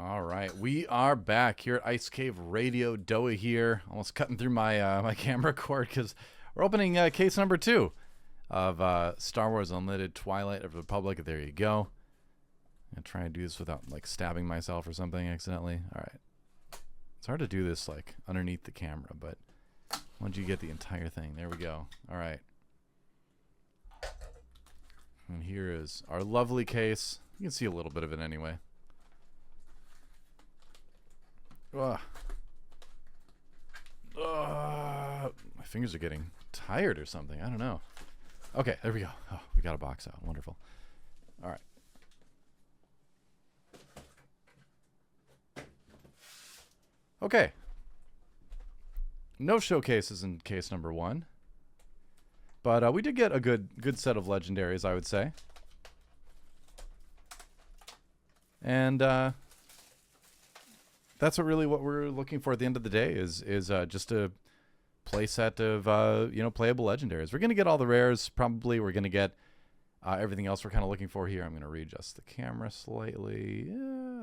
All right, we are back here at Ice Cave Radio. Doa here, almost cutting through my my camera cord because we're opening case number 2 of Star Wars Unlimited Twilight of the Republic. There you go. I'm gonna try and do this without like stabbing myself or something accidentally. All right, it's hard to do this like underneath the camera, but once you get the entire thing, there we go. All right, and here is our lovely case. You can see a little bit of it anyway. Ugh. My fingers are getting tired or something. I don't know. Okay, there we go. Oh, we got a box out. Wonderful. All right. Okay. No showcases in case number 1. But we did get a good set of legendaries, I would say. And that's what we're looking for at the end of the day is just a play set of playable legendaries. We're gonna get all the rares. Probably we're gonna get everything else we're kind of looking for here. I'm gonna readjust the camera slightly.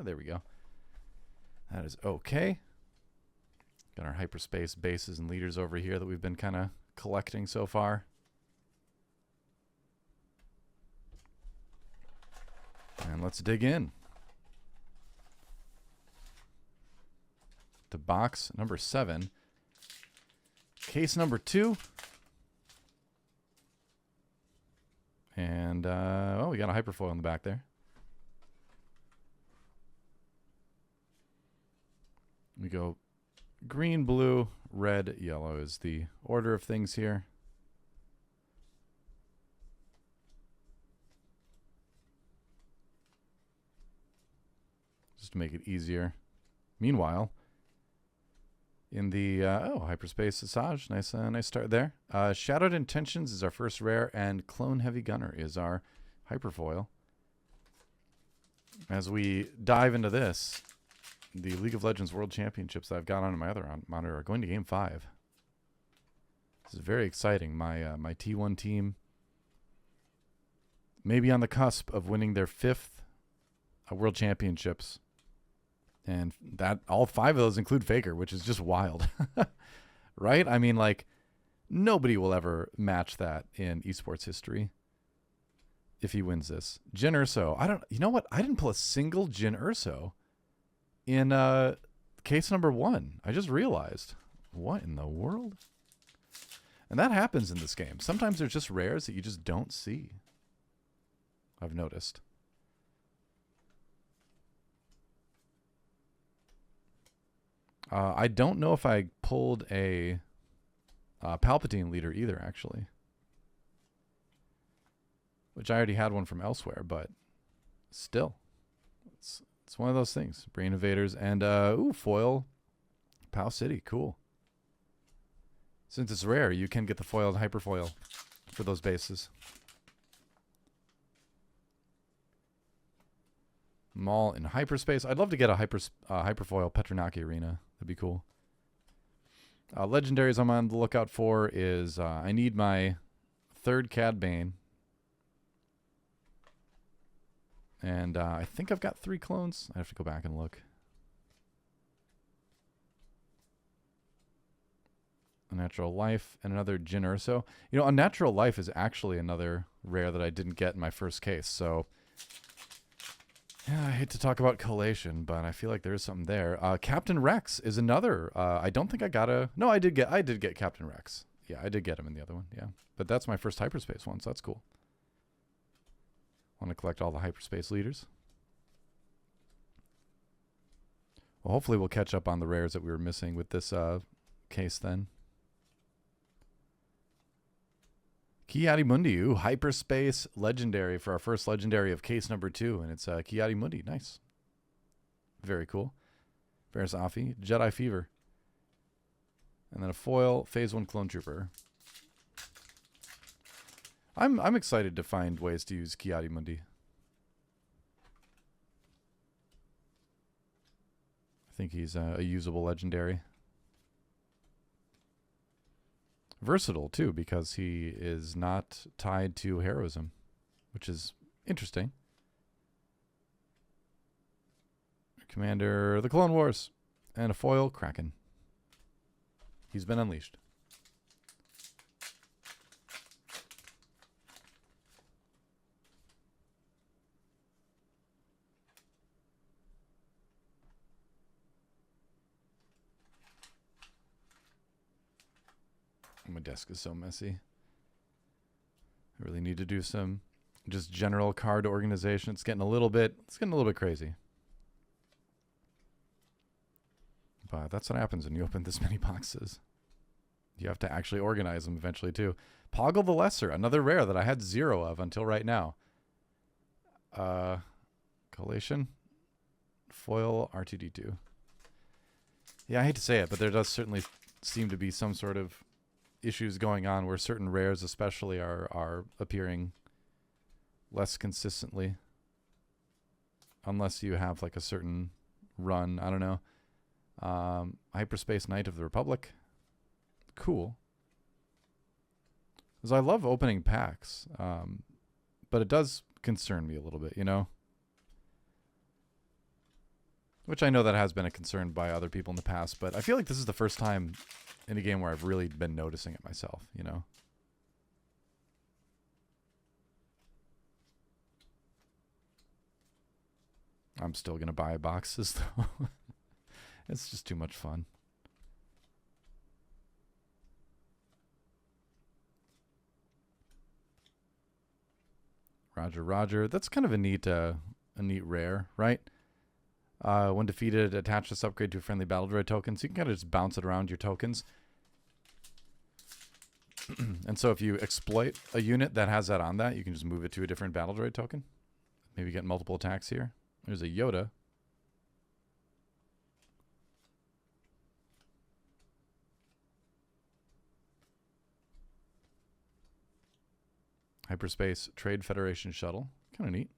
There we go. That is okay. Got our hyperspace bases and leaders over here that we've been kind of collecting so far. And let's dig in to box number 7, case number 2, and we got a hyperfoil in the back there. We go green, blue, red, yellow is the order of things here. Just to make it easier. Meanwhile, in the hyperspace Asajj, nice start there. Shadowed Intentions is our first rare, and Clone Heavy Gunner is our hyperfoil. As we dive into this, the League of Legends World Championships that I've got on my other monitor are going to Game 5. This is very exciting. My my T1 team may be on the cusp of winning their 5th World Championships. And that all 5 of those include Faker, which is just wild. Right? I mean, like, nobody will ever match that in esports history if he wins this. Jin Urso. You know what? I didn't pull a single Jin Urso in case number 1. I just realized. What in the world? And that happens in this game. Sometimes there's just rares that you just don't see. I've noticed. I don't know if I pulled a Palpatine leader either, actually. Which I already had one from elsewhere, but still. It's one of those things. Brain Invaders and, foil Pal City. Cool. Since it's rare, you can get the foiled hyperfoil for those bases. Maul in hyperspace. I'd love to get a hyperfoil Petronaki Arena. That'd be cool. Legendaries I'm on the lookout for is I need my 3rd Cad Bane. And I think I've got 3 clones. I have to go back and look. Unnatural Life and another Jin Urso. You know, Unnatural Life is actually another rare that I didn't get in my first case, so yeah, I hate to talk about collation, but I feel like there is something there. Captain Rex is another. I don't think I got a. No, I did get Captain Rex. Yeah, I did get him in the other one. Yeah, but that's my first hyperspace one, so that's cool. Want to collect all the hyperspace leaders. Well, hopefully we'll catch up on the rares that we were missing with this case then. Ki-Adi-Mundi, hyperspace legendary for our first legendary of case number 2, and it's Ki-Adi-Mundi. Nice. Very cool. Varys Afi, Jedi Fever. And then a foil Phase 1 Clone Trooper. I'm excited to find ways to use Ki-Adi-Mundi. I think he's a usable legendary. Versatile, too, because he is not tied to heroism, which is interesting. Commander, the Clone Wars. And a foil, Kraken. He's been unleashed. My desk is so messy. I really need to do some just general card organization. It's getting a little bit crazy. But that's what happens when you open this many boxes. You have to actually organize them eventually too. Poggle the Lesser, another rare that I had 0 of until right now. Collation. Foil R2D2. Yeah, I hate to say it, but there does certainly seem to be some sort of issues going on where certain rares especially are appearing less consistently. Unless you have like a certain run. I don't know. Hyperspace Knight of the Republic. Cool. Because I love opening packs. But it does concern me a little bit, you know? Which I know that has been a concern by other people in the past, but I feel like this is the first time in a game where I've really been noticing it myself, you know? I'm still going to buy boxes, though. It's just too much fun. Roger, Roger. That's kind of a neat rare, right? When defeated, attach this upgrade to a friendly battle droid token. So you can kind of just bounce it around your tokens. And so if you exploit a unit that has that on that, you can just move it to a different battle droid token. Maybe get multiple attacks here. There's a Yoda. Hyperspace Trade Federation Shuttle. Kind of neat.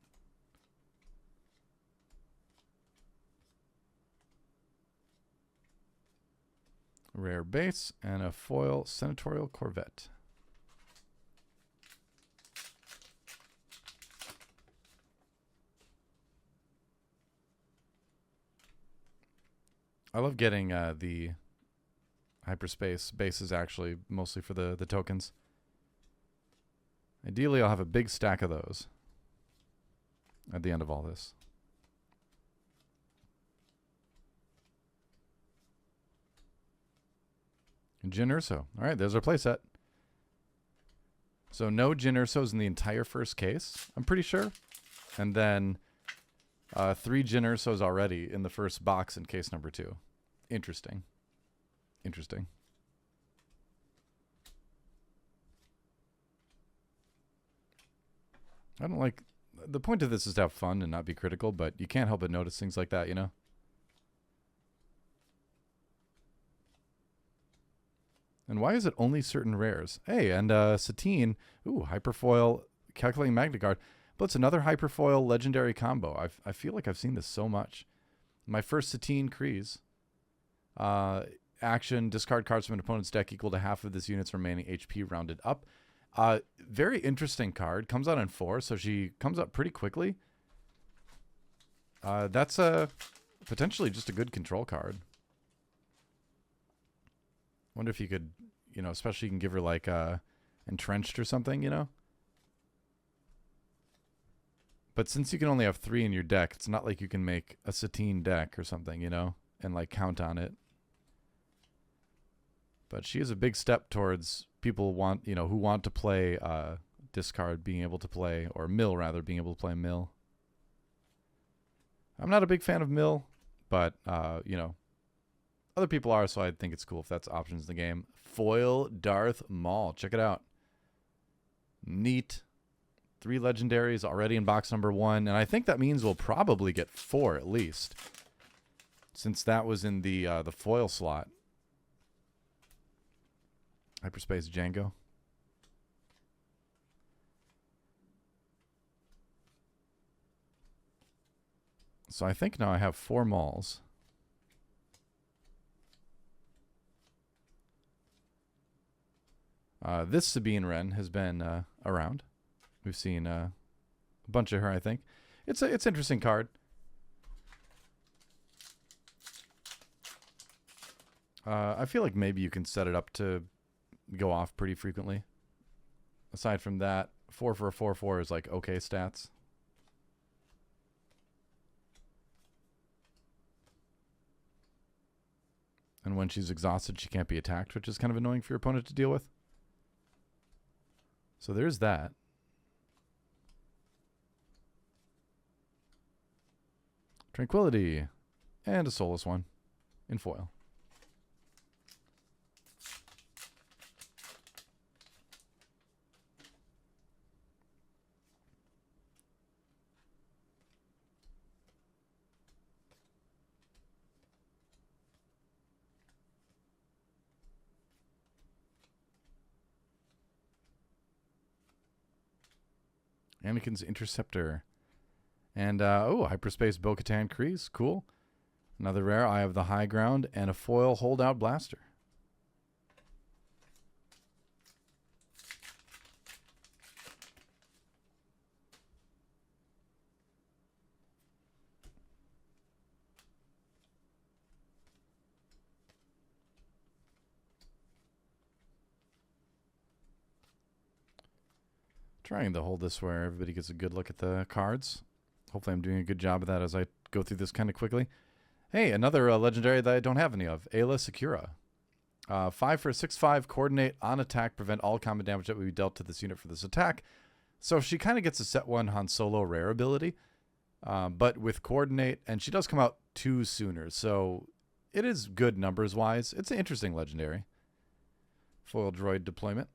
Rare base and a foil Senatorial Corvette. I love getting the hyperspace bases actually, mostly for the tokens. Ideally, I'll have a big stack of those at the end of all this. Jyn Urso. All right, there's our playset. So no Jyn Ursos in the entire first case, I'm pretty sure. And then 3 Jyn Ursos already in the first box in case number 2. Interesting. Interesting. I don't like... The point of this is to have fun and not be critical, but you can't help but notice things like that, you know? And why is it only certain rares? Hey, and Satine, ooh, Hyperfoil, Calculating Magna Guard. But it's another Hyperfoil legendary combo. I feel like I've seen this so much. My first Satine Kreese. Action, discard cards from an opponent's deck equal to half of this unit's remaining HP rounded up. Very interesting card. Comes out in 4, so she comes up pretty quickly. That's potentially just a good control card. Wonder if you could, you know, especially you can give her like Entrenched or something, you know? But since you can only have 3 in your deck, it's not like you can make a Satine deck or something, you know? And like count on it. But she is a big step towards people who want to play discard being able to play, or mill rather, being able to play mill. I'm not a big fan of mill, but you know, other people are, so I think it's cool if that's options in the game. Foil Darth Maul. Check it out. Neat. 3 legendaries already in box number 1, and I think that means we'll probably get 4 at least, since that was in the foil slot. Hyperspace Django. So I think now I have 4 Mauls. This Sabine Wren has been around. We've seen a bunch of her, I think. It's an interesting card. I feel like maybe you can set it up to go off pretty frequently. Aside from that, 4 for a 4/4 is like okay stats. And when she's exhausted, she can't be attacked, which is kind of annoying for your opponent to deal with. So there's that. Tranquility. And a soulless one in foil. Anakin's Interceptor. And, Hyperspace Bo-Katan Kryze. Cool. Another rare, Eye of the High Ground, and a foil Holdout Blaster. Trying to hold this where everybody gets a good look at the cards. Hopefully I'm doing a good job of that as I go through this kind of quickly. Hey, another legendary that I don't have any of. Ayla Secura. 5 for a 6/5, coordinate on attack, prevent all combat damage that would be dealt to this unit for this attack. So she kind of gets a set 1 Han Solo rare ability, but with coordinate, and she does come out 2 sooner. So it is good numbers wise. It's an interesting legendary. Foil droid deployment.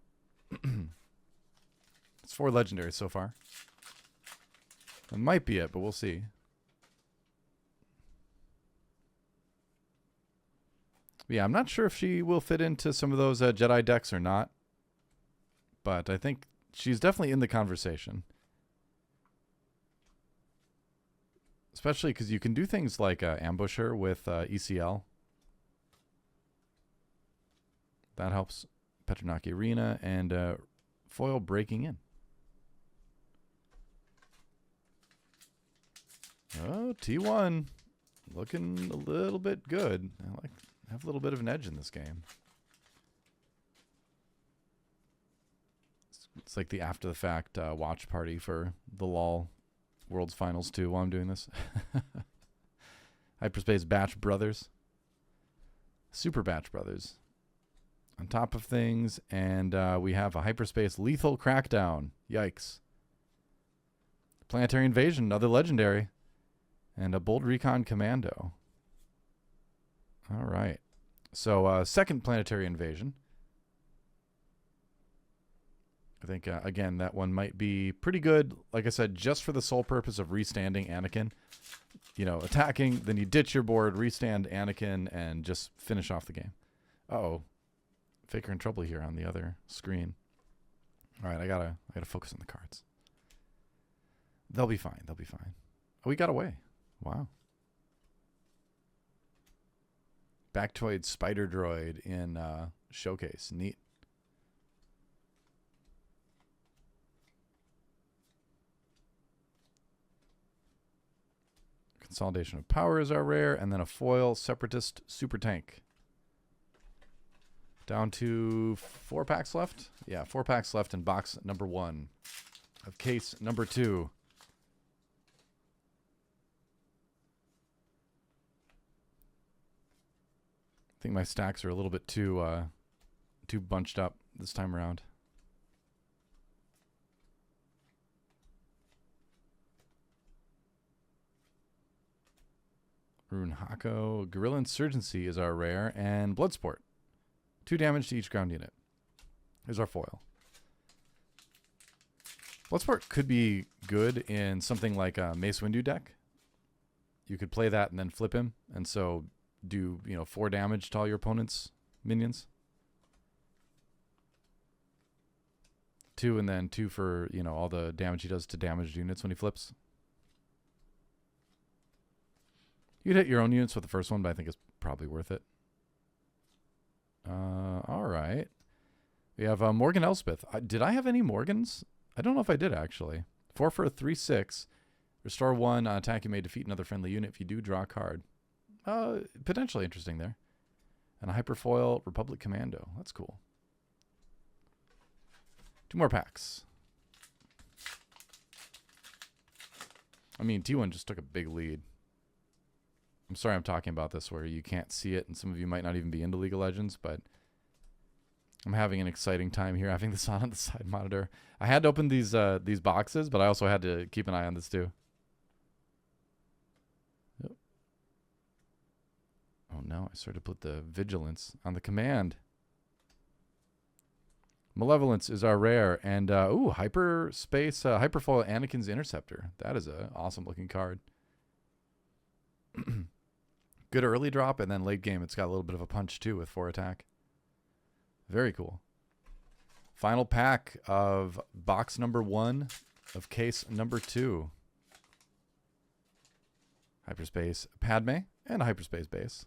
It's 4 legendaries so far. That might be it, but we'll see. Yeah, I'm not sure if she will fit into some of those Jedi decks or not. But I think she's definitely in the conversation. Especially because you can do things like ambush her with ECL. That helps. Petronaki Arena and foil breaking in. Oh, T1. Looking a little bit good. I have a little bit of an edge in this game. It's like the after the fact watch party for the LOL World's Finals 2 while I'm doing this. Hyperspace Batch Brothers. Super Batch Brothers. On top of things. And we have a Hyperspace Lethal Crackdown. Yikes. Planetary Invasion, another legendary. And a Bold Recon Commando. All right. So, second Planetary Invasion. I think, again, that one might be pretty good. Like I said, just for the sole purpose of restanding Anakin. You know, attacking, then you ditch your board, restand Anakin, and just finish off the game. Uh-oh. Faker in trouble here on the other screen. All right, I gotta focus on the cards. They'll be fine. They'll be fine. Oh, we got away. Wow. Bactoid Spider Droid in Showcase. Neat. Consolidation of Power is our rare, and then a foil Separatist Super Tank. Down to 4 packs left. Yeah, 4 packs left in box number 1 of case number 2. I think my stacks are a little bit too bunched up this time around. Rune Hako. Guerrilla Insurgency is our rare, and Bloodsport. 2 damage to each ground unit. Here's our foil. Bloodsport could be good in something like a Mace Windu deck. You could play that and then flip him, and so do 4 damage to all your opponent's minions. 2 and then 2 for all the damage he does to damaged units when he flips. You'd hit your own units with the first one, but I think it's probably worth it. All right. We have Morgan Elspeth. Did I have any Morgans? I don't know if I did, actually. 4 for a 3/6. Restore 1 on attack. You may defeat another friendly unit if you do draw a card. Potentially interesting there. And a Hyperfoil Republic Commando. That's cool. 2 more packs. I mean, T1 just took a big lead. I'm sorry I'm talking about this where you can't see it, and some of you might not even be into League of Legends, but I'm having an exciting time here having this on the side monitor. I had to open these boxes, but I also had to keep an eye on this too. Yep. Oh no, I started to put the Vigilance on the command. Malevolence is our rare, and Hyperspace Hyperfoil Anakin's Interceptor. That is an awesome looking card. Good early drop, and then late game it's got a little bit of a punch too with 4 attack. Very cool. Final pack of box number 1 of case number 2. Hyperspace Padme and a Hyperspace base.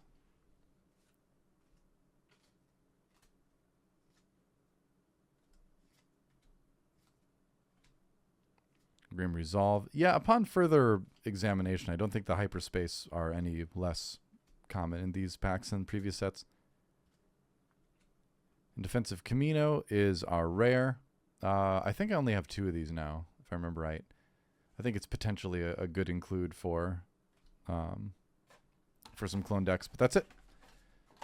Grim Resolve. Yeah, upon further examination, I don't think the Hyperspace are any less common in these packs than previous sets. And Defensive Camino is our rare. I think I only have 2 of these now, if I remember right. I think it's potentially a good include for some clone decks, but that's it.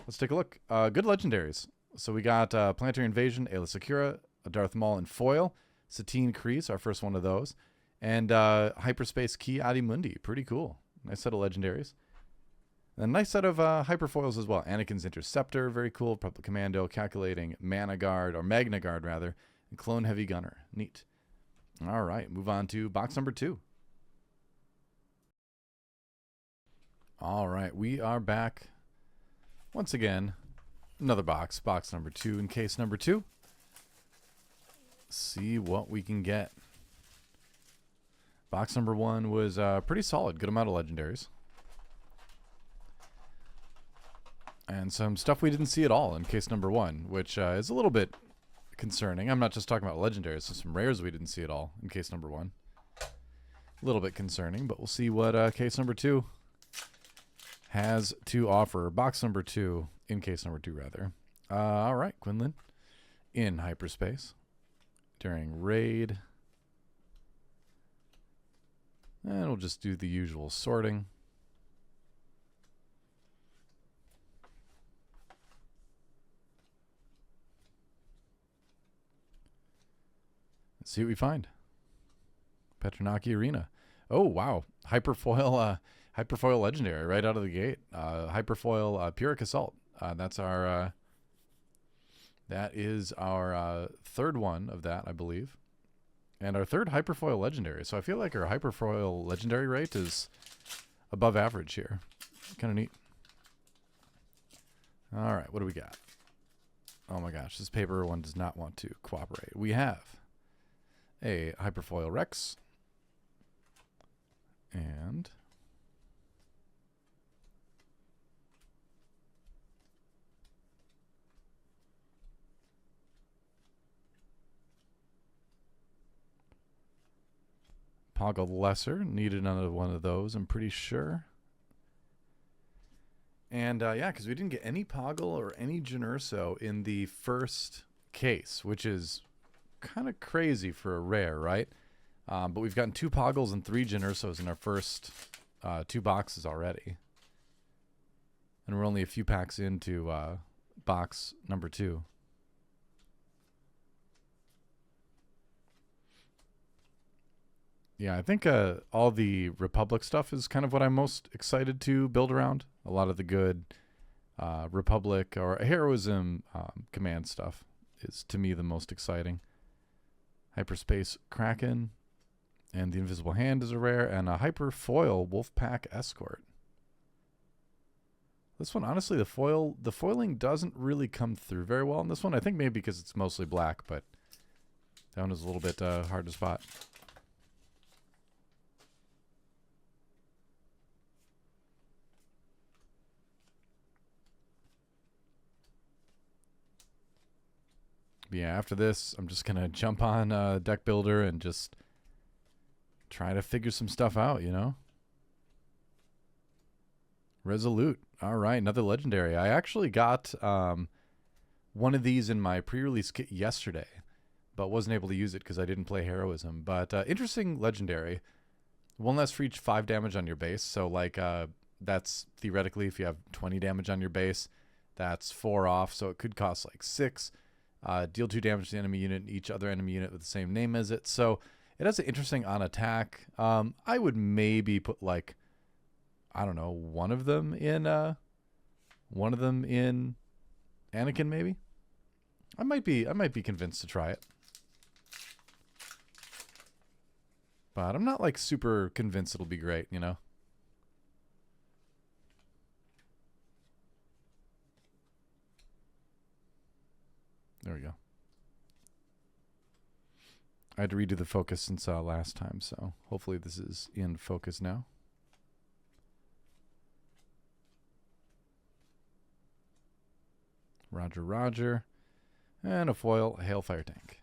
Let's take a look. Good legendaries. So we got Planetary Invasion, Aayla Secura, a Darth Maul in foil, Satine Kryze, our first one of those, and Hyperspace Ki Adi Mundi. Pretty cool. Nice set of legendaries. And a nice set of hyperfoils as well. Anakin's Interceptor, very cool. Republic Commando, Calculating Mana Guard, or Magna Guard rather, and Clone Heavy Gunner. Neat. All right, move on to box number 2. All right, we are back once again. Another box, box number 2 in case number 2. See what we can get. Box number 1 was pretty solid, good amount of legendaries. And some stuff we didn't see at all in case number 1, which is a little bit concerning. I'm not just talking about legendaries, so some rares we didn't see at all in case number 1. A little bit concerning, but we'll see what case number 2 has to offer. Box number 2, in case number 2 rather. All right, Quinlan in hyperspace during raid. And we'll just do the usual sorting. Let's see what we find. Petronaki Arena. Oh, wow. Hyperfoil legendary right out of the gate. Hyperfoil Pyrrhic Assault. That is our third one of that, I believe. And our third Hyperfoil legendary. So I feel like our Hyperfoil legendary rate is above average here. Kind of neat. All right, what do we got? Oh my gosh, this paper one does not want to cooperate. We have a Hyperfoil Rex. And Poggle the Lesser. Needed another one of those, I'm pretty sure. And yeah, because we didn't get any Poggle or any Generso in the first case, which is kind of crazy for a rare, right? But we've gotten 2 Poggles and 3 Genersos in our first 2 boxes already. And we're only a few packs into box number 2. Yeah, I think all the Republic stuff is kind of what I'm most excited to build around. A lot of the good Republic or heroism command stuff is, to me, the most exciting. Hyperspace Kraken and the Invisible Hand is a rare, and a Hyperfoil Wolfpack Escort. This one, honestly, the foiling doesn't really come through very well in this one. I think maybe because it's mostly black, but that one is a little bit hard to spot. Yeah, after this, I'm just going to jump on Deck Builder and just try to figure some stuff out, you know? Resolute. All right, another legendary. I actually got one of these in my pre-release kit yesterday, but wasn't able to use it because I didn't play Heroism. But interesting legendary. One less for each 5 damage on your base. So like that's theoretically if you have 20 damage on your base, that's 4 off. So it could cost like 6. Deal 2 damage to the enemy unit and each other enemy unit with the same name as it. So it has an interesting on attack. I would maybe put like, I don't know, one of them in Anakin maybe. I might be convinced to try it. But I'm not like super convinced it'll be great, you know. There we go. I had to redo the focus since last time, so hopefully this is in focus now. Roger, roger. And a foil Hailfire tank.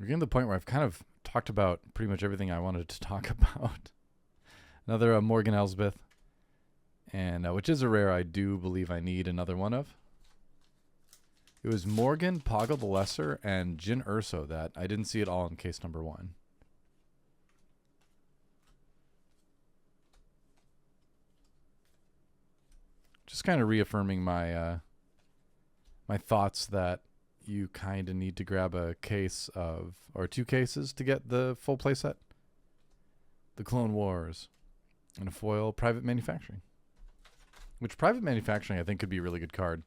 We're getting to the point where I've kind of talked about pretty much everything I wanted to talk about. Another Morgan Elsbeth. And which is a rare I do believe I need another one of. It was Morgan, Poggle the Lesser, and Jin Urso that I didn't see it all in case number 1. Just kind of reaffirming my my thoughts that you kind of need to grab a case of, or 2 cases to get the full playset. The Clone Wars and a foil Private Manufacturing. Which Private Manufacturing I think could be a really good card.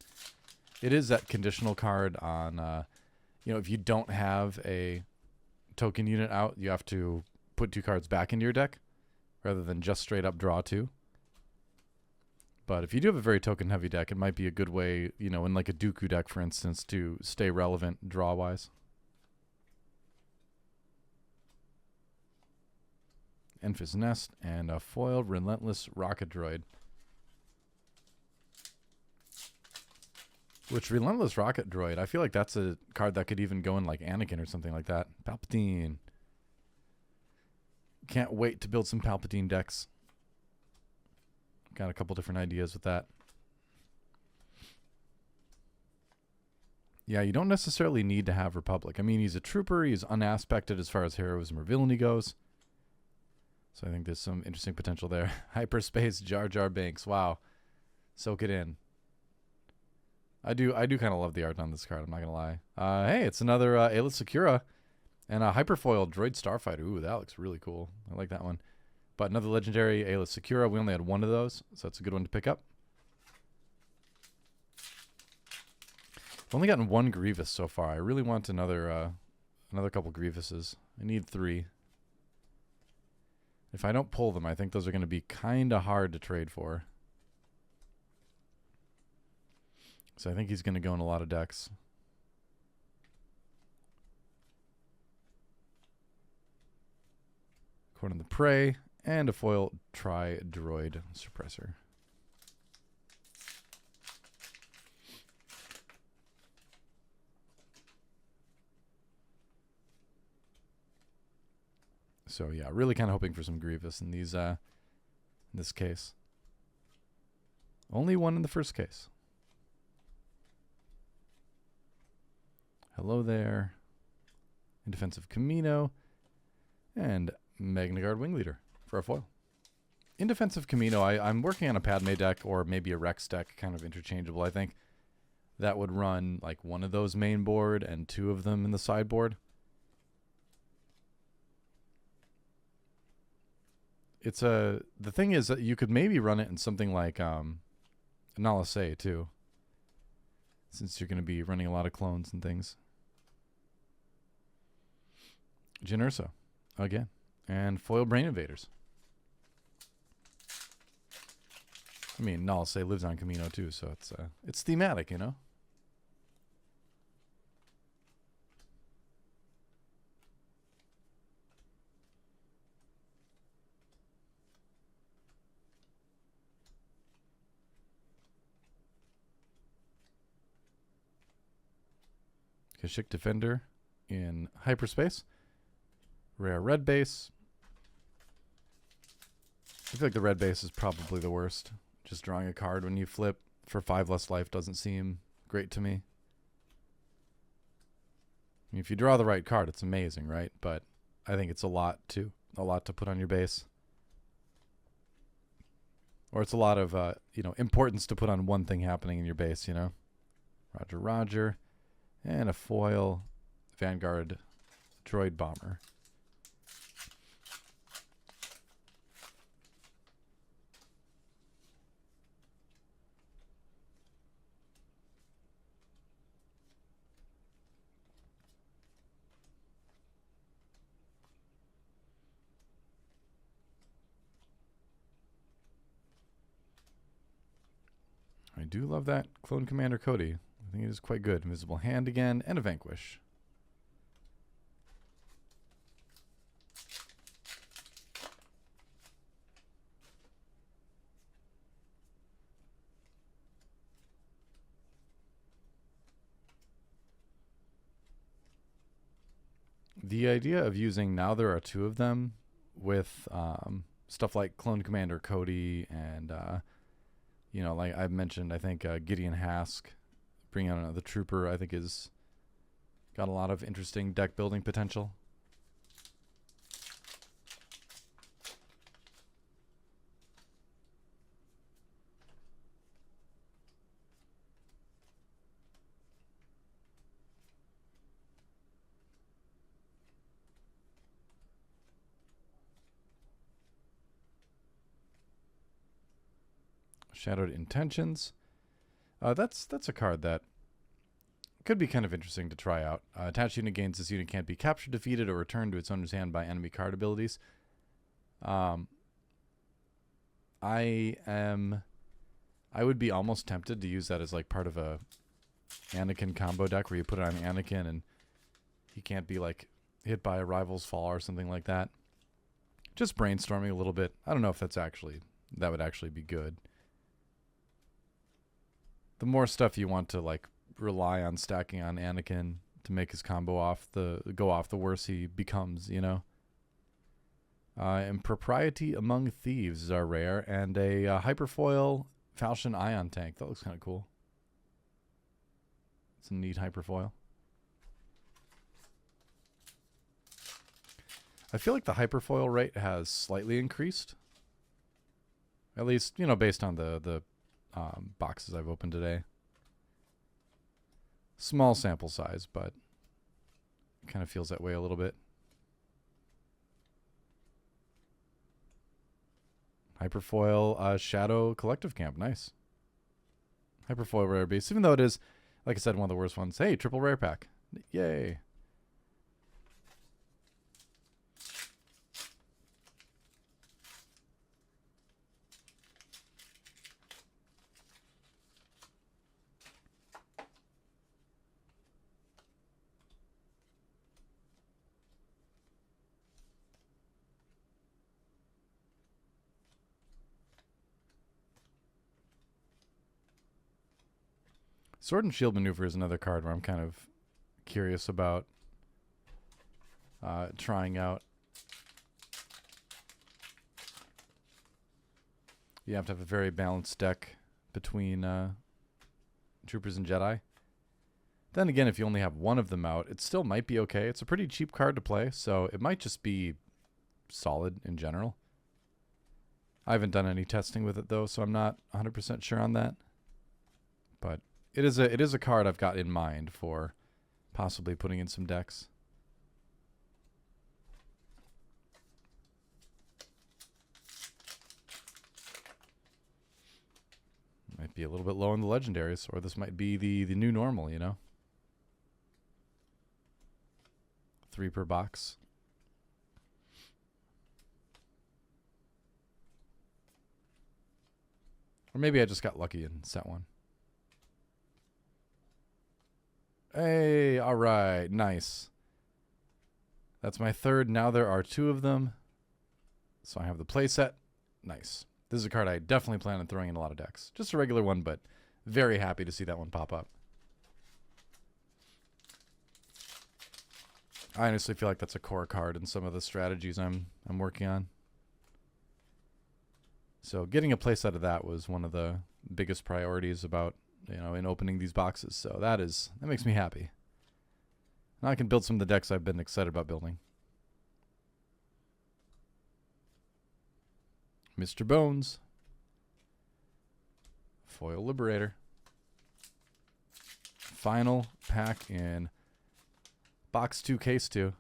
It is that conditional card on, you know, if you don't have a token unit out, you have to put 2 cards back into your deck rather than just straight up draw 2. But if you do have a very token heavy deck, it might be a good way, you know, in like a Dooku deck, for instance, to stay relevant draw-wise. Enfys Nest and a foil Relentless Rocket Droid. Which Relentless Rocket Droid, I feel like that's a card that could even go in like Anakin or something like that. Palpatine. Can't wait to build some Palpatine decks. Got a couple different ideas with that. Yeah, you don't necessarily need to have Republic. I mean, he's a trooper. He's unaspected as far as heroism or villainy goes. So I think there's some interesting potential there. Hyperspace Jar Jar Binks. Wow. Soak it in. I do kind of love the art on this card. I'm not going to lie. Hey, it's another Aayla Secura and a Hyperfoil Droid Starfighter. Ooh, that looks really cool. I like that one. But another legendary Aayla Secura. We only had 1 of those, so that's a good one to pick up. I've only gotten 1 Grievous so far. I really want another couple Grievuses. I need 3. If I don't pull them, I think those are going to be kind of hard to trade for. So I think he's going to go in a lot of decks. Court of the Prey, and a foil Tri-Droid Suppressor. So yeah, really kind of hoping for some Grievous in these in this case. Only 1 in the first case. Hello there. In Defensive Camino. And Magna Guard Wing Leader for a foil. In Defensive Camino, I'm working on a Padme deck or maybe a Rex deck, kind of interchangeable, I think. That would run like 1 of those main board and 2 of them in the sideboard. It's the thing is that you could maybe run it in something like Nala Se too, since you're going to be running a lot of clones and things. Jyn Erso, again. And foil Brain Invaders. I mean, Nala Se lives on Camino too, so it's thematic, you know? Kashyyyk Defender in hyperspace. Rare red base. I feel like the red base is probably the worst. Just drawing a card when you flip for 5 less life doesn't seem great to me. I mean, if you draw the right card, it's amazing, right? But I think it's a lot to put on your base. Or it's a lot of importance to put on one thing happening in your base, you know? Roger, Roger. And a foil Vanguard droid bomber. I do love that Clone Commander Cody. I think it is quite good. Invisible Hand again, and a Vanquish. The idea of using now there are 2 of them with stuff like Clone Commander Cody and like I've mentioned, I think Gideon Hask, bringing out another trooper, I think is got a lot of interesting deck building potential. Shadowed Intentions. That's a card that could be kind of interesting to try out. Attached unit gains this unit can't be captured, defeated, or returned to its owner's hand by enemy card abilities. I would be almost tempted to use that as like part of a Anakin combo deck where you put it on Anakin and he can't be like hit by a rival's fall or something like that. Just brainstorming a little bit. I don't know if that would actually be good. The more stuff you want to like rely on stacking on Anakin to make his combo go off, the worse he becomes, you know. And Propriety Among Thieves is our rare, and a hyperfoil Falchion Ion tank. That looks kind of cool. It's a neat hyperfoil. I feel like the hyperfoil rate has slightly increased. At least, based on the boxes I've opened today. Small sample size, but it kind of feels that way a little bit. Hyperfoil Shadow Collective Camp. Nice. Hyperfoil rare base. Even though it is, like I said, one of the worst ones. Hey, triple rare pack. Yay. Sword and Shield Maneuver is another card where I'm kind of curious about trying out. You have to have a very balanced deck between Troopers and Jedi. Then again, if you only have one of them out, it still might be okay. It's a pretty cheap card to play, so it might just be solid in general. I haven't done any testing with it, though, so I'm not 100% sure on that. But it is a card I've got in mind for possibly putting in some decks. Might be a little bit low in the legendaries, or this might be the new normal, 3 per box. Or maybe I just got lucky and set one. Hey, all right, nice. That's my third. Now there are 2 of them. So I have the playset. Nice. This is a card I definitely plan on throwing in a lot of decks. Just a regular one, but very happy to see that one pop up. I honestly feel like that's a core card in some of the strategies I'm working on. So getting a playset of that was one of the biggest priorities about, in opening these boxes. So that makes me happy. Now I can build some of the decks I've been excited about building. Mr. Bones. Foil Liberator. Final pack in box 2, case 2.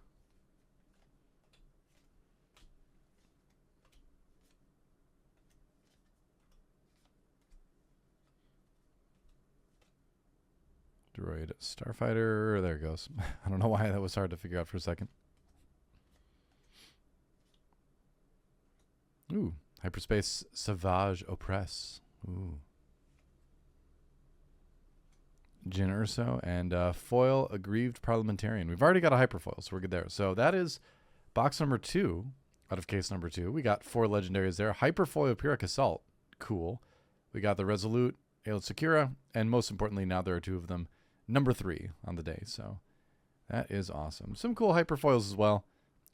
Droid Starfighter. There it goes. I don't know why that was hard to figure out for a second. Ooh. Hyperspace Savage Oppress. Ooh. Jyn Erso and foil Aggrieved Parliamentarian. We've already got a hyperfoil, so we're good there. So that is box number 2 out of case number 2. We got 4 legendaries there. Hyperfoil Pyrrhic Assault. Cool. We got the Resolute, Aelid Secura, and most importantly, now there are 2 of them. Number 3 on the day. So that is awesome. Some cool hyperfoils as well.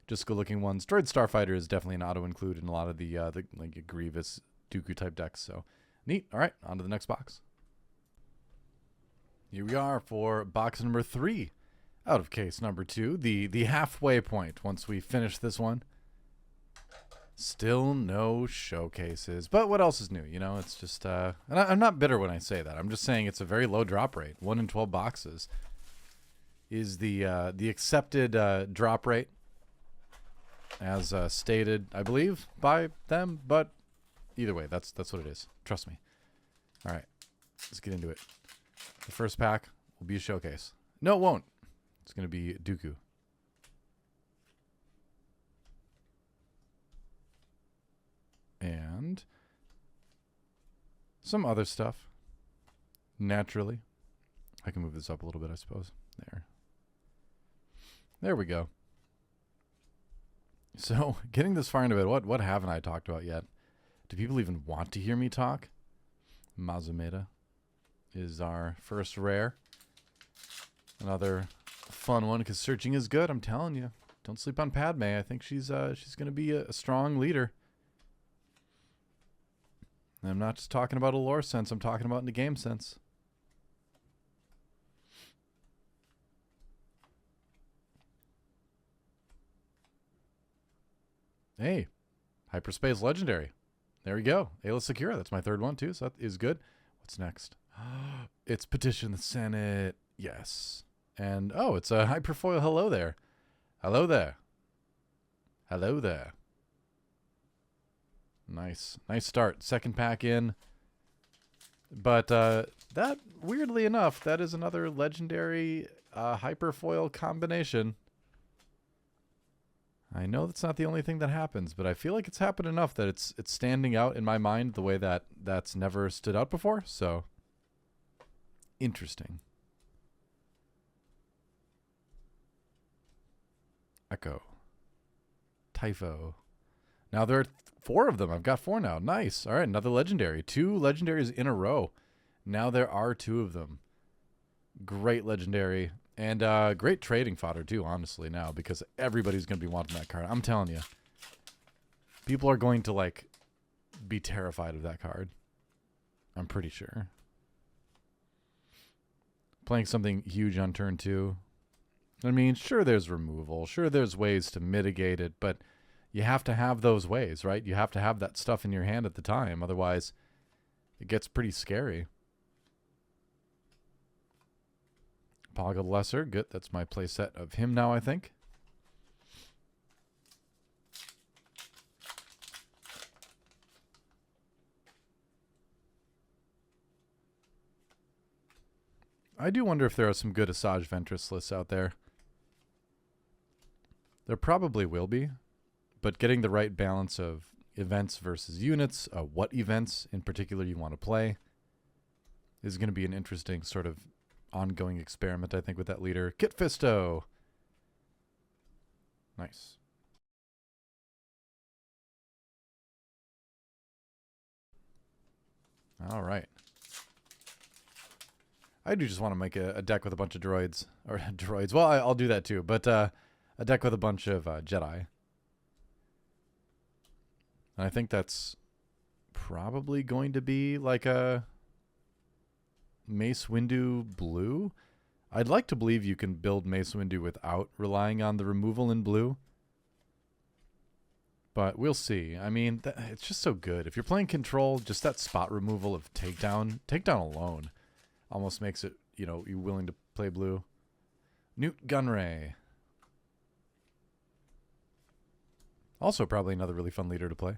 Just good looking ones. Droid Starfighter is definitely an auto include in a lot of the like Grievous Dooku type decks. So neat. All right, on to the next box. Here we are for box number 3 out of case number 2. The halfway point once we finish this one. Still no showcases. But what else is new? It's just... and I'm not bitter when I say that. I'm just saying it's a very low drop rate. 1 in 12 boxes is the accepted drop rate as stated, I believe, by them. But either way, that's what it is. Trust me. All right. Let's get into it. The first pack will be a showcase. No, it won't. It's going to be Dooku. And some other stuff. Naturally. I can move this up a little bit, I suppose. There we go. So, getting this far into it, what haven't I talked about yet? Do people even want to hear me talk? Mazumeda is our first rare. Another fun one because searching is good. I'm telling you, don't sleep on Padme. I think she's going to be a strong leader. And I'm not just talking about a lore sense. I'm talking about in the game sense. Hey, Hyperspace Legendary. There we go. Aelid Secura. That's my 3rd one too. So that is good. What's next? It's Petition the Senate. Yes. And, oh, it's a hyperfoil hello there. Hello there. Hello there. Nice. Nice start. 2nd pack in. But that, weirdly enough, that is another legendary hyperfoil combination. I know that's not the only thing that happens, but I feel like it's happened enough that it's standing out in my mind the way that's never stood out before. So, interesting. Echo. Typho. Now there are 4 of them. I've got 4 now. Nice. All right, another legendary. 2 legendaries in a row. Now there are 2 of them. Great legendary. And great trading fodder, too, honestly, now. Because everybody's going to be wanting that card. I'm telling you. People are going to, be terrified of that card. I'm pretty sure. Playing something huge on turn 2. I mean, sure, there's removal. Sure, there's ways to mitigate it. But you have to have those ways, right? You have to have that stuff in your hand at the time. Otherwise, it gets pretty scary. Paga the Lesser. Good. That's my playset of him now, I think. I do wonder if there are some good Asajj Ventress lists out there. There probably will be. But getting the right balance of events versus units, what events in particular you want to play, is going to be an interesting sort of ongoing experiment, I think, with that leader. Kit Fisto. Nice. All right. I do just want to make a deck with a bunch of droids. Or droids. Well, I'll do that too. But a deck with a bunch of Jedi. And I think that's probably going to be like a Mace Windu blue. I'd like to believe you can build Mace Windu without relying on the removal in blue. But we'll see. I mean, it's just so good. If you're playing control, just that spot removal of takedown alone almost makes it, you know, you willing to play blue. Newt Gunray. Also probably another really fun leader to play.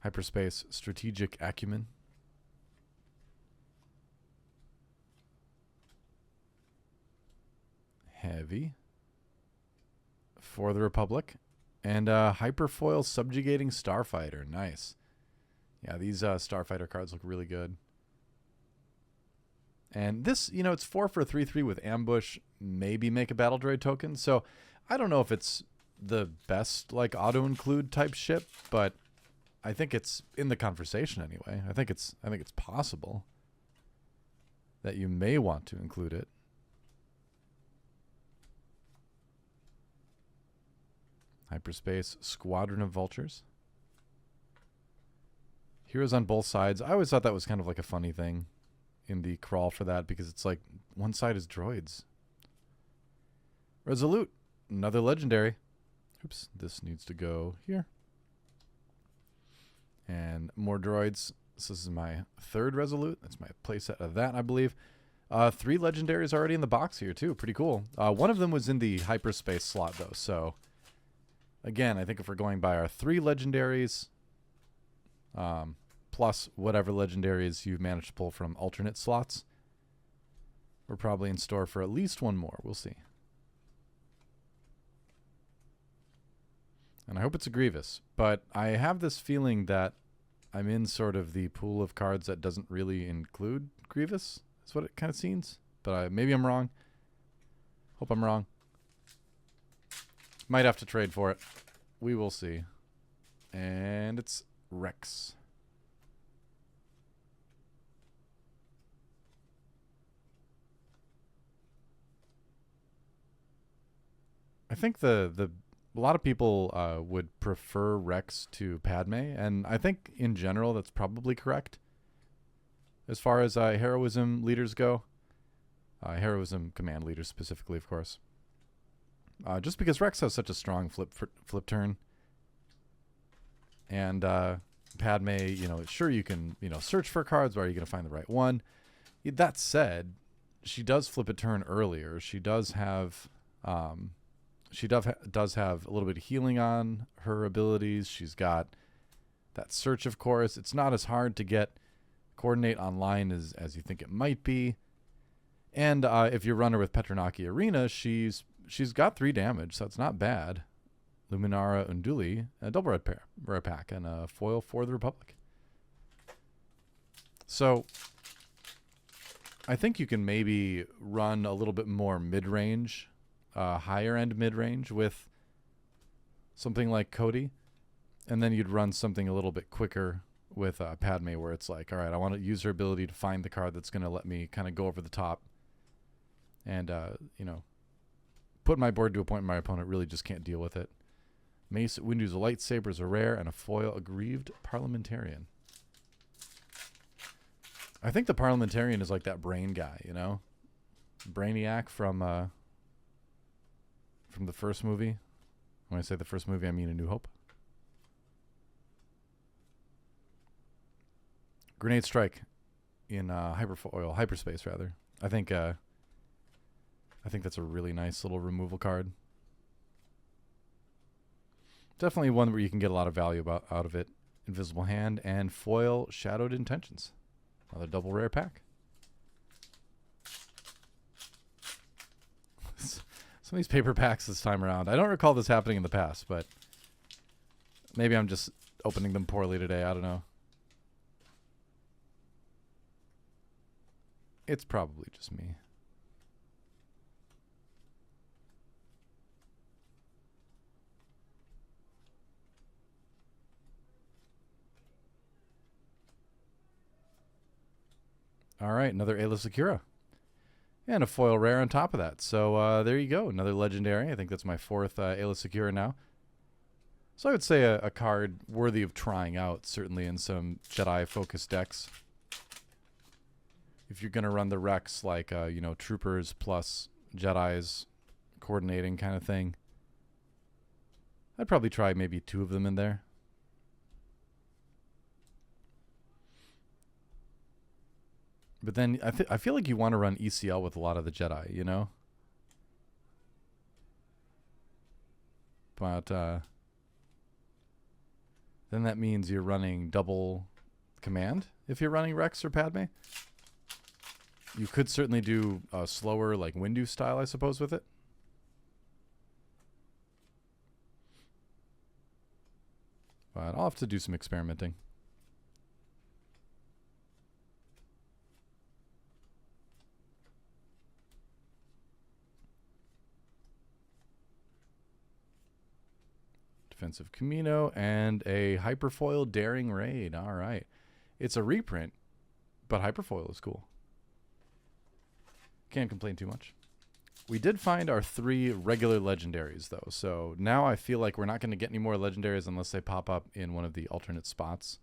Hyperspace Strategic Acumen. Heavy. For the Republic. And Hyperfoil Subjugating Starfighter. Nice. Yeah, these Starfighter cards look really good. And this, you know, it's 4 for 3/3 with Ambush, maybe make a Battle Droid token. So I don't know if it's the best like auto-include type ship, but I think it's in the conversation anyway. I think it's possible that you may want to include it. Hyperspace Squadron of Vultures. Heroes on both sides. I always thought that was kind of like a funny thing in the crawl for that, because it's like one side is droids. Resolute. Another legendary. Oops, this needs to go here. And more droids. This is my third Resolute. That's my playset of that, I believe. 3 legendaries already in the box here, too. Pretty cool. One of them was in the hyperspace slot, though. So, again, I think if we're going by our 3 legendaries, plus whatever legendaries you've managed to pull from alternate slots, we're probably in store for at least one more. We'll see. And I hope it's a Grievous. But I have this feeling that I'm in sort of the pool of cards that doesn't really include Grievous. That's what it kind of seems. But maybe I'm wrong. Hope I'm wrong. Might have to trade for it. We will see. And it's Rex. I think a lot of people would prefer Rex to Padme, and I think in general that's probably correct. As far as heroism leaders go, heroism command leaders specifically, of course. Just because Rex has such a strong flip turn, and Padme, you know, sure you can, you know, search for cards, but are you going to find the right one? That said, she does flip a turn earlier. She does have does have a little bit of healing on her abilities. She's got that search, of course. It's not as hard to get coordinate online as you think it might be. And if you run her with Petronaki Arena, she's got 3 damage, so it's not bad. Luminara Unduli, a double rare pack, and a foil for the Republic. So I think you can maybe run a little bit more mid-range, higher end mid-range with something like Cody, and then you'd run something a little bit quicker with Padme, where it's like, all right, I want to use her ability to find the card that's going to let me kind of go over the top and you know, put my board to a point where my opponent really just can't deal with it. Mace Windu's lightsabers are rare, and a foil aggrieved parliamentarian. I think the parliamentarian is like that brain guy, you know, Brainiac from the first movie. When I say the first movie, I mean A New Hope. Grenade Strike in hyperspace rather. I think that's a really nice little removal card. Definitely one where you can get a lot of value out of it. Invisible Hand and foil Shadowed Intentions. Another double rare pack. Some of these paper packs this time around. I don't recall this happening in the past, but maybe I'm just opening them poorly today. I don't know. It's probably just me. All right, another Ayla Secura. And a foil rare on top of that. So there you go. Another legendary. I think that's my fourth Ayla Secura now. So I would say a card worthy of trying out, certainly in some Jedi-focused decks. If you're going to run the Rex like, Troopers plus Jedis coordinating kind of thing, I'd probably try maybe 2 of them in there. But then I feel like you want to run ECL with a lot of the Jedi, you know? But then that means you're running double command if you're running Rex or Padme. You could certainly do a slower, like Windu style, I suppose, with it. But I'll have to do some experimenting. Defensive Camino and a Hyperfoil Daring Raid. All right. It's a reprint, but Hyperfoil is cool. Can't complain too much. We did find our 3 regular legendaries, though. So now I feel like we're not going to get any more legendaries unless they pop up in one of the alternate spots.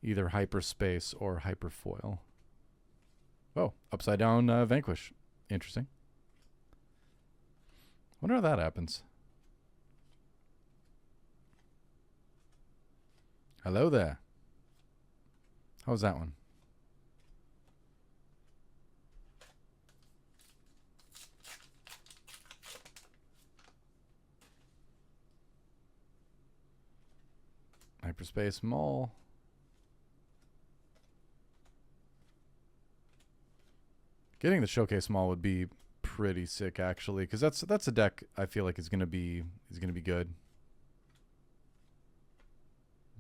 Either Hyperspace or Hyperfoil. Oh, Upside Down Vanquish. Interesting. Wonder how that happens. Hello there. How was that one? Hyperspace Mall. Getting the Showcase Mall would be pretty sick, actually, because that's a deck I feel like is gonna be good.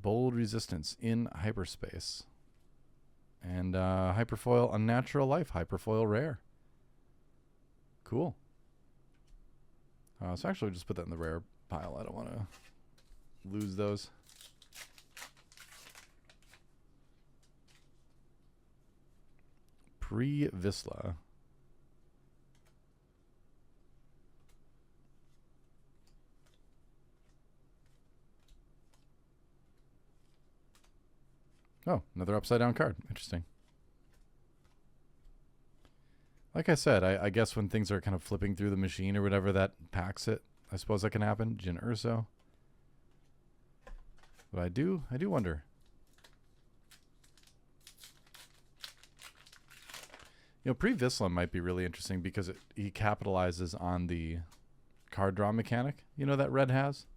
Bold Resistance in Hyperspace. And Hyperfoil Unnatural Life, Hyperfoil Rare. Cool. So actually, just put that in the rare pile. I don't want to lose those. Pre-Visla. Oh, another upside down card. Interesting. Like I said, I guess when things are kind of flipping through the machine or whatever, that packs it. I suppose that can happen. Jyn Erso. But I do wonder. You know, Pre-Visla might be really interesting because he capitalizes on the card draw mechanic, you know, that red has.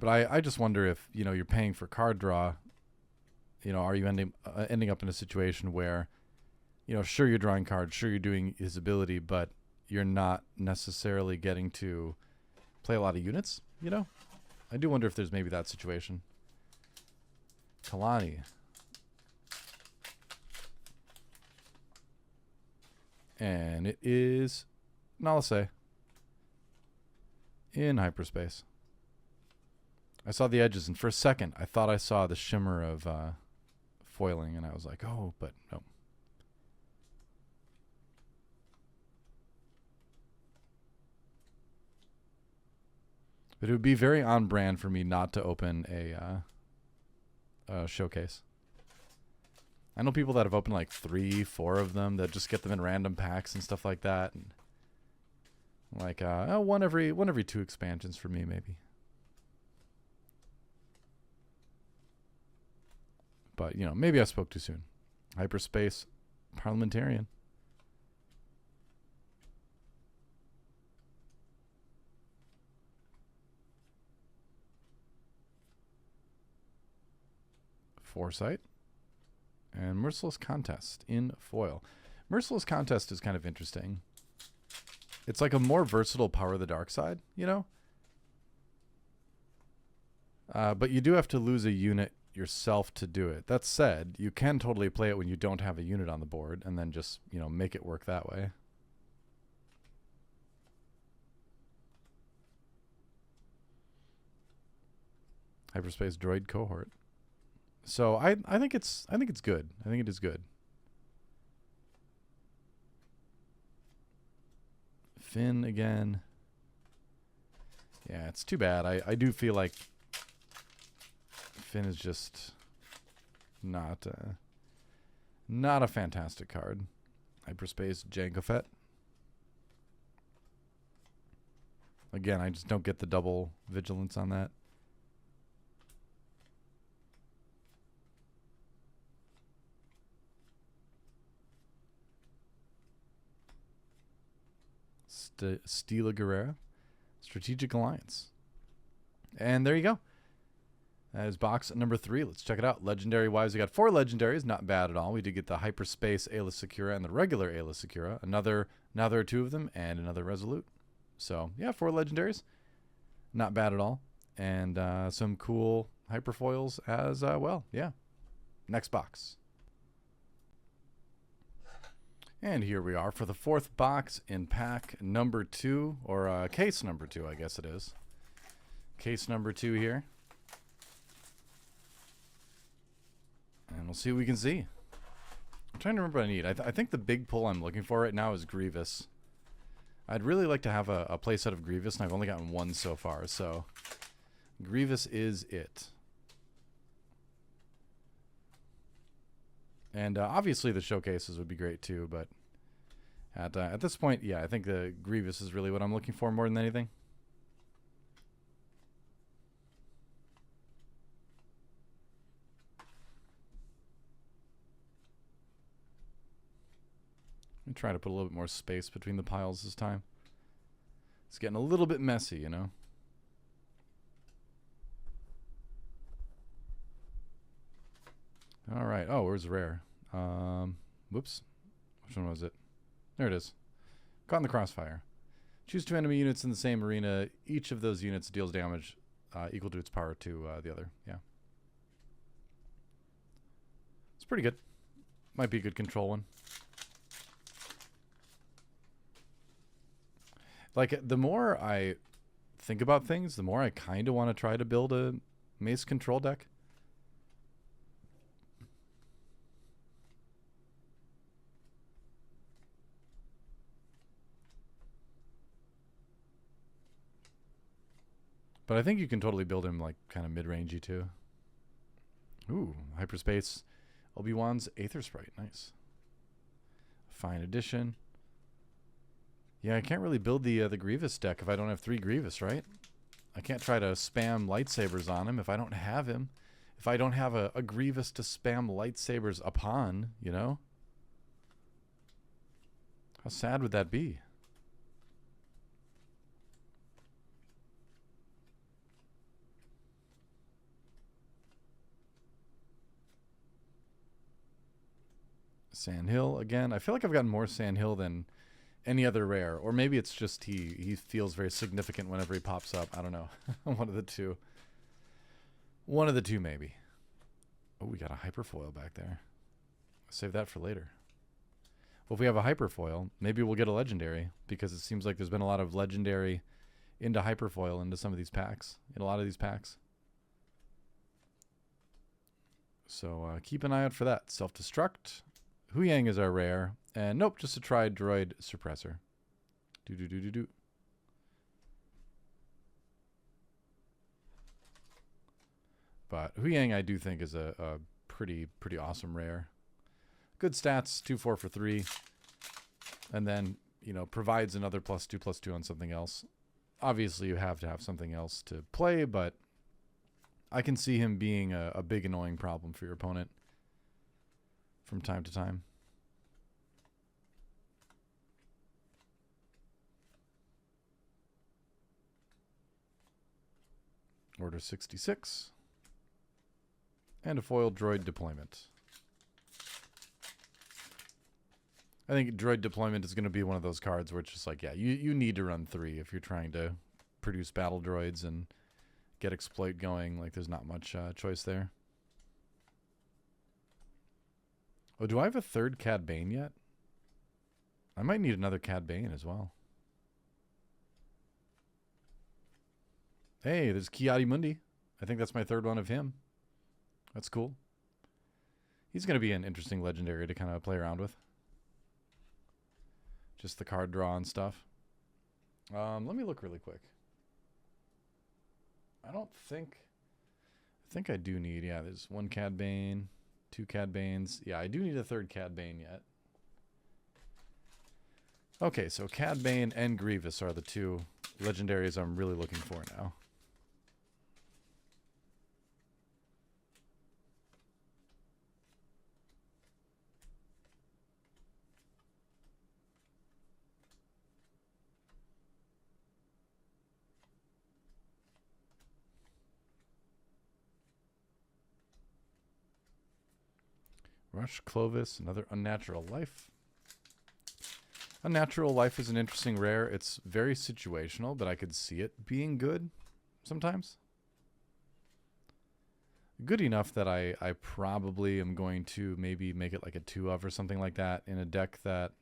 But I just wonder if, you know, you're paying for card draw, you know, are you ending up in a situation where, you know, sure, you're drawing cards, sure, you're doing his ability, but you're not necessarily getting to play a lot of units, you know? I do wonder if there's maybe that situation. Kalani. And it is Nalase in Hyperspace. I saw the edges, and for a second, I thought I saw the shimmer of foiling, and I was like, oh, but no. But it would be very on brand for me not to open a showcase. I know people that have opened like 3, 4 of them that just get them in random packs and stuff like that. And like one every 2 expansions for me, maybe. But, you know, maybe I spoke too soon. Hyperspace Parliamentarian. Foresight. And Merciless Contest in foil. Merciless Contest is kind of interesting. It's like a more versatile Power of the Dark Side, you know? But you do have to lose a unit yourself to do it. That said, you can totally play it when you don't have a unit on the board and then just, you know, make it work that way. Hyperspace Droid Cohort. So I think it's good. I think it is good. Finn again. Yeah, it's too bad. I do feel like Finn is just not not a fantastic card. Hyperspace Jango Fett. Again, I just don't get the double vigilance on that. Stila Guerrera. Strategic Alliance. And there you go. That is box number 3. Let's check it out. Legendary-wise, we got 4 legendaries. Not bad at all. We did get the Hyperspace Aayla Secura and the regular Aayla Secura. Now there are 2 of them and another Resolute. So, yeah, 4 legendaries. Not bad at all. And some cool hyperfoils as well. Yeah. Next box. And here we are for the 4th box in pack number 2, or case number 2, I guess it is. Case number 2 here. And we'll see what we can see. I'm trying to remember what I need. I think the big pull I'm looking for right now is Grievous. I'd really like to have a playset of Grievous, and I've only gotten 1 so far, so Grievous is it. And obviously the showcases would be great too, but at this point, yeah, I think the Grievous is really what I'm looking for more than anything. I'm trying to put a little bit more space between the piles this time. It's getting a little bit messy, you know. All right. Oh, where's rare? Whoops. Which one was it? There it is. Caught in the crossfire. Choose 2 enemy units in the same arena. Each of those units deals damage equal to its power to the other. Yeah. It's pretty good. Might be a good control one. Like, the more I think about things, the more I kind of want to try to build a Mace control deck. But I think you can totally build him like kind of mid-rangey too. Ooh, Hyperspace Obi-Wan's Aether Sprite. Nice. Fine addition. Yeah, I can't really build the Grievous deck if I don't have 3 Grievous, right? I can't try to spam lightsabers on him if I don't have him. If I don't have a Grievous to spam lightsabers upon, you know? How sad would that be? Sandhill again. I feel like I've gotten more Sandhill than any other rare, or maybe it's just he feels very significant whenever he pops up. I don't know. One of the two. One of the two, maybe. Oh, we got a hyperfoil back there. Save that for later. Well, if we have a hyperfoil, maybe we'll get a legendary, because it seems like there's been a lot of legendary into hyperfoil into some of these packs, in a lot of these packs. So keep an eye out for that. Self-destruct. Huyang is our rare. And nope, just a Tri-Droid Suppressor. Do. But Huyang I do think is a pretty awesome rare. Good stats, 2/4 for 3. And then, you know, provides another +2/+2 on something else. Obviously you have to have something else to play, but I can see him being a big annoying problem for your opponent from time to time. Order 66. And a foil droid deployment. I think droid deployment is going to be one of those cards where it's just like, yeah, you need to run 3 if you're trying to produce battle droids and get exploit going. Like, there's not much choice there. Oh, do I have a 3rd Cad Bane yet? I might need another Cad Bane as well. Hey, there's Ki-Adi Mundi. I think that's my 3rd one of him. That's cool. He's going to be an interesting legendary to kind of play around with. Just the card draw and stuff. Let me look really quick. I think I do need, yeah, there's 1 Cad Bane, 2 Cad Banes. Yeah, I do need a 3rd Cad Bane yet. Okay, so Cad Bane and Grievous are the 2 legendaries I'm really looking for now. Rush Clovis, another Unnatural Life. Unnatural Life is an interesting rare. It's very situational, but I could see it being good sometimes. Good enough that I probably am going to maybe make it like a 2 of or something like that in a deck that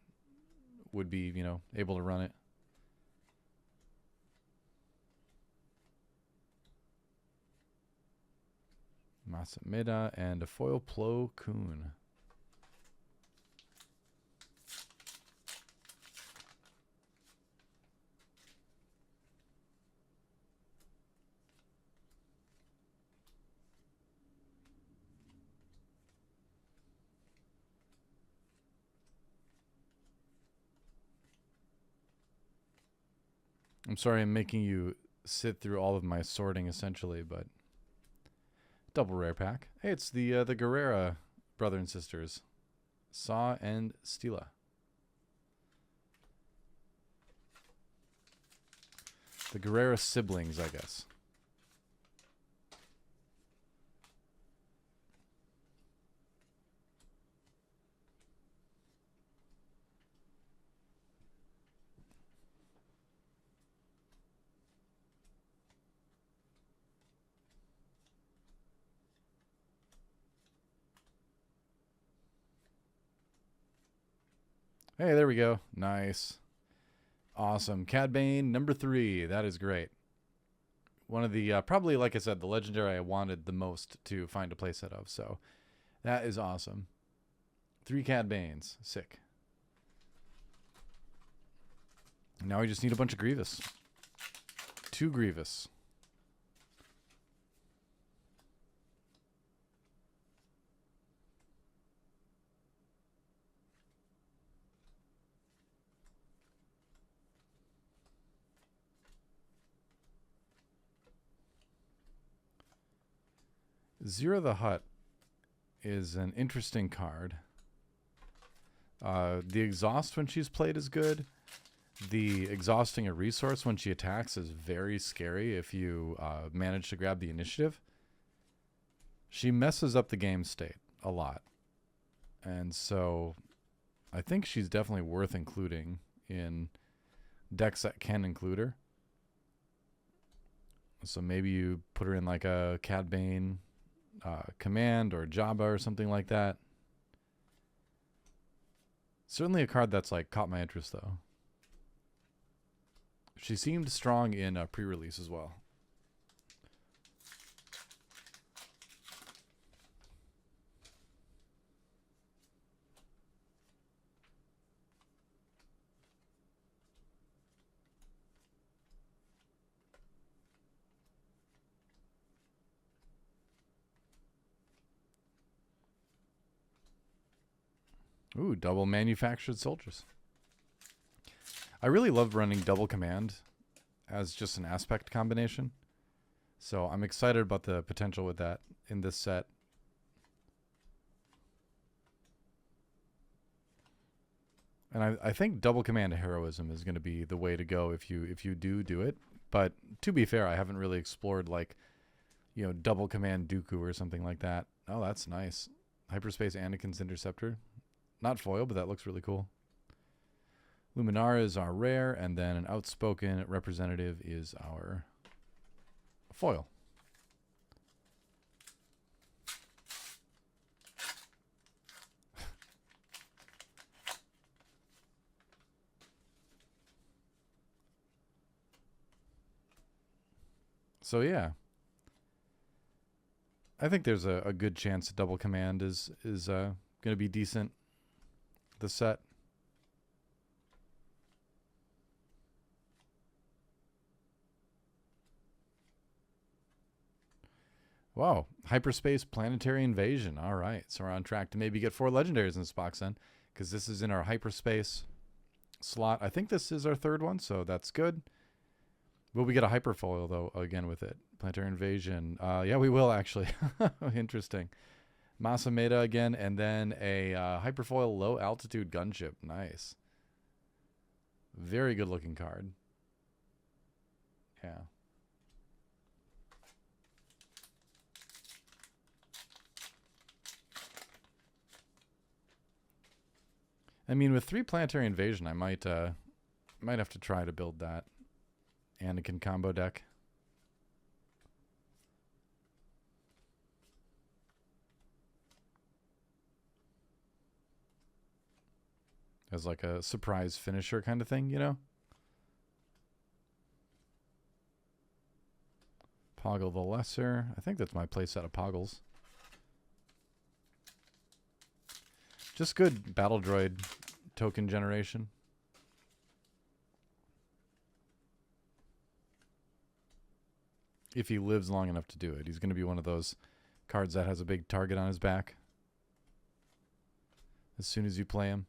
would be, you know, able to run it. Masameda and a foil Plo Koon. I'm sorry I'm making you sit through all of my sorting essentially, but double rare pack. Hey, it's the Guerrera brother and sisters, Saw and Stila. The Guerrera siblings, I guess. Hey, there we go. Nice. Awesome. Cad Bane, number 3. That is great. One of the, probably, like I said, the legendary I wanted the most to find a playset of. So that is awesome. 3 Cad Banes. Sick. Now we just need a bunch of Grievous. 2 Grievous. Zero the Hutt is an interesting card. The exhaust when she's played is good. The exhausting a resource when she attacks is very scary if you manage to grab the initiative. She messes up the game state a lot. And so I think she's definitely worth including in decks that can include her. So maybe you put her in like a Cad Bane Command or Jabba or something like that. Certainly a card that's like caught my interest though. She seemed strong in pre-release as well. Ooh, double manufactured soldiers. I really love running double command as just an aspect combination. So I'm excited about the potential with that in this set. And I think double command heroism is going to be the way to go if you do it. But to be fair, I haven't really explored like, you know, double command Dooku or something like that. Oh, that's nice. Hyperspace Anakin's Interceptor. Not foil, but that looks really cool. Luminara is our rare, and then an outspoken representative is our foil. So yeah. I think there's a good chance a double command is going to be decent this set. Wow, hyperspace planetary invasion. All right, so we're on track to maybe get 4 legendaries in this box then, because this is in our hyperspace slot. I think this is our 3rd one, so that's good. Will we get a hyperfoil though again with it? Planetary invasion. Yeah, we will actually. Interesting. Masameda again, and then a hyperfoil low altitude gunship. Nice. Very good looking card. Yeah. I mean, with 3 planetary invasion, I might have to try to build that Anakin combo deck. As like a surprise finisher kind of thing, you know? Poggle the Lesser. I think that's my playset of Poggles. Just good battle droid token generation. If he lives long enough to do it. He's going to be one of those cards that has a big target on his back as soon as you play him.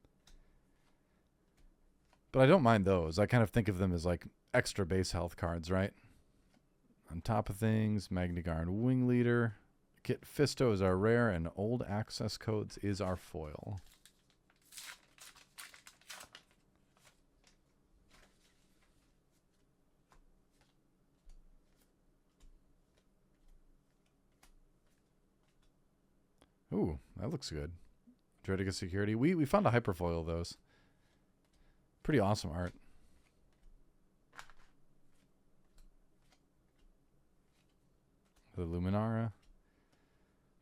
But I don't mind those. I kind of think of them as like extra base health cards, right? On top of things, Magniguard Wing Leader. Kit Fisto is our rare, and Old Access Codes is our foil. Ooh, that looks good. Droideka Security. We found a hyperfoil of those. Pretty awesome art. The Luminara.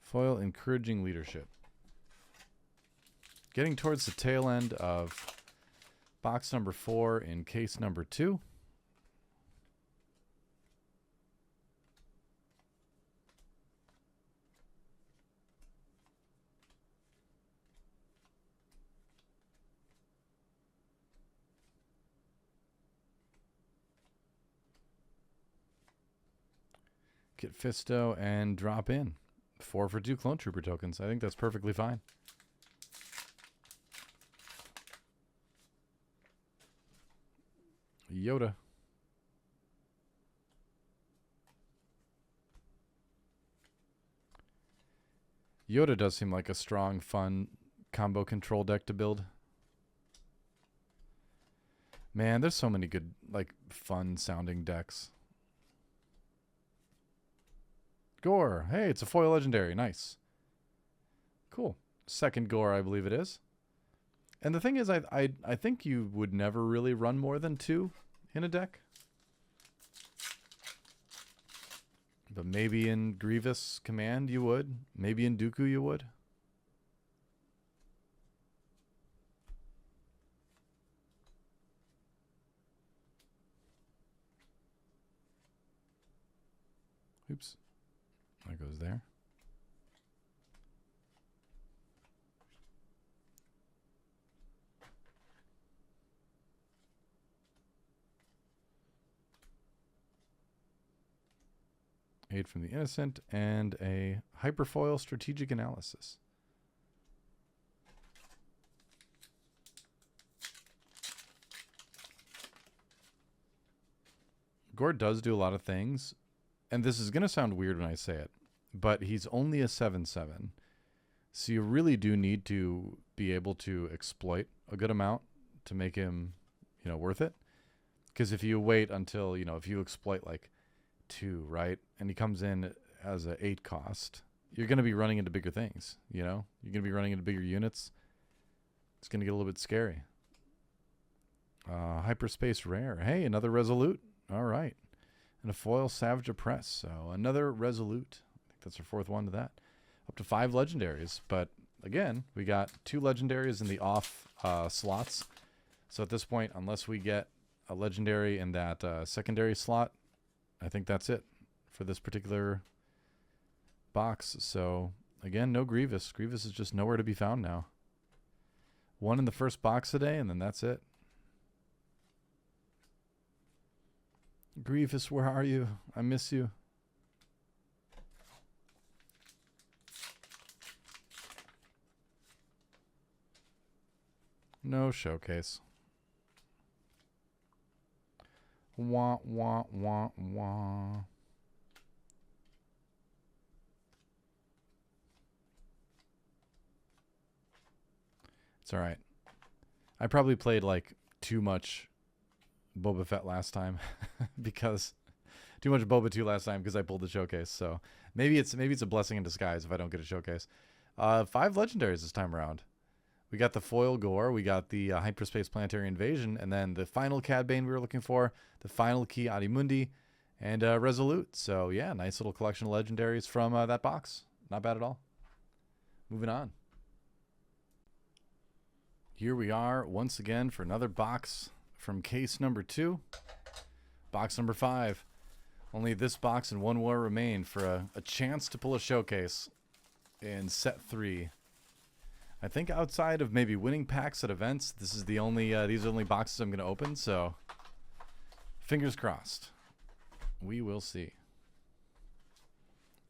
Foil Encouraging Leadership. Getting towards the tail end of box number 4 in case number 2. Get Fisto and drop in 4 for 2 Clone Trooper tokens. I think that's perfectly fine. Yoda. Yoda does seem like a strong, fun combo control deck to build. Man, there's so many good, like, fun sounding decks. Gore. Hey, it's a foil legendary. Nice. Cool. 2nd Gore, I believe it is. And the thing is, I think you would never really run more than 2 in a deck. But maybe in Grievous Command you would. Maybe in Dooku you would. Oops. That goes there. Aid from the Innocent and a Hyperfoil Strategic Analysis. Gore does do a lot of things, and this is going to sound weird when I say it, but he's only a 7/7. So you really do need to be able to exploit a good amount to make him, worth it. Because if you wait until, if you exploit like 2, right, and he comes in as a 8 cost, you're going to be running into bigger things, You're going to be running into bigger units. It's going to get a little bit scary. Hyperspace Rare. Hey, another Resolute. All right. And a foil Savage Oppress. So another Resolute. I think that's our 4th one to that. Up to 5 legendaries. But again, we got 2 legendaries in the off slots. So at this point, unless we get a legendary in that secondary slot, I think that's it for this particular box. So, again, no Grievous. Grievous is just nowhere to be found now. One in the first box today, and then that's it. Grievous, where are you? I miss you. No showcase. Wah, wah, wah, wah. It's all right. I probably played like too much Boba Fett last time because too much Boba 2 last time because I pulled the showcase. So maybe it's a blessing in disguise if I don't get a showcase. 5 legendaries this time around. We got the foil Gore, we got the hyperspace planetary invasion, and then the final Cad Bane we were looking for, the final key Adimundi, and Resolute. So yeah, nice little collection of legendaries from that box. Not bad at all. Moving on. Here we are once again for another box from case number 2. Box number 5. Only this box and one more remain for a chance to pull a showcase in set 3. I think outside of maybe winning packs at events, this is the only these are the only boxes I'm going to open, so fingers crossed. We will see.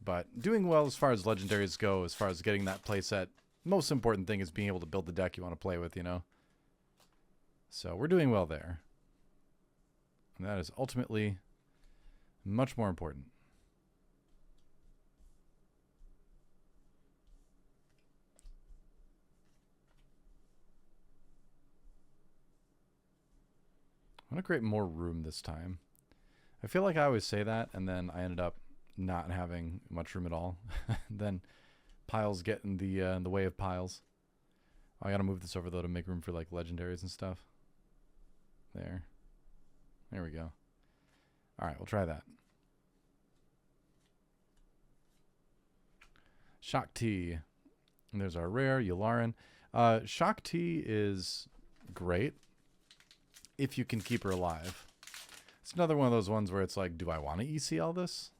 But doing well as far as legendaries go, as far as getting that playset. Most important thing is being able to build the deck you want to play with, you know. So we're doing well there. And that is ultimately much more important. I want to create more room this time. I feel like I always say that, and then I ended up not having much room at all. Then piles get in the way of piles. I gotta move this over though to make room for like legendaries and stuff. There we go. All right, we'll try that. Shock T. And there's our rare Yularen. Shock T is great if you can keep her alive. It's another one of those ones where it's like, do I want to ECL this?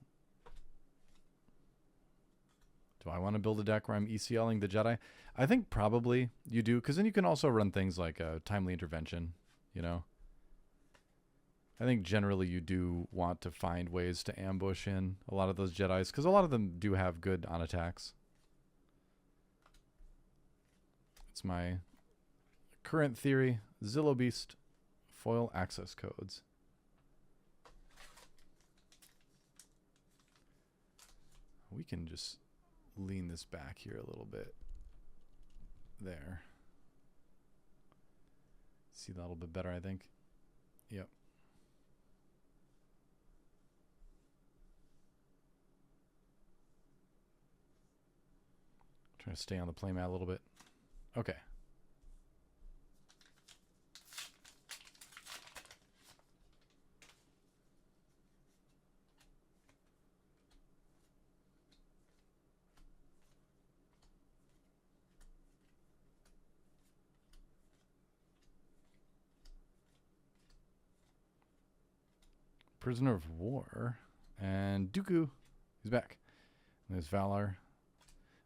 Do I want to build a deck where I'm ECLing the Jedi? I think probably you do, because then you can also run things like a timely intervention, you know? I think generally you do want to find ways to ambush in a lot of those Jedis, because a lot of them do have good on attacks. It's my current theory. Zillo Beast, foil access codes. We can just lean this back here a little bit. There. See that a little bit better, I think. Yep. Trying to stay on the playmat a little bit. Okay. Prisoner of War. And Dooku. He's back. And there's Valar.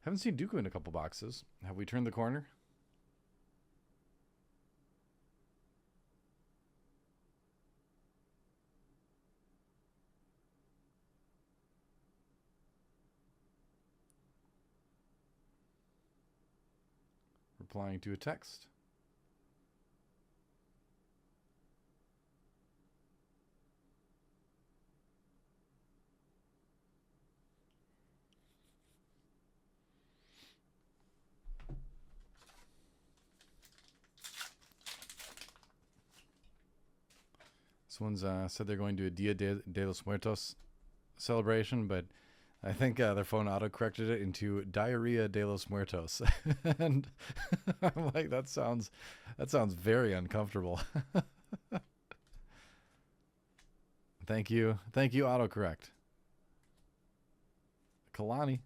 Haven't seen Dooku in a couple boxes. Have we turned the corner? Replying to a text. This one's said they're going to a Dia de los Muertos celebration, but I think their phone auto-corrected it into Diarrhea de los Muertos. And I'm like, that sounds very uncomfortable. Thank you. Thank you, autocorrect. Kalani.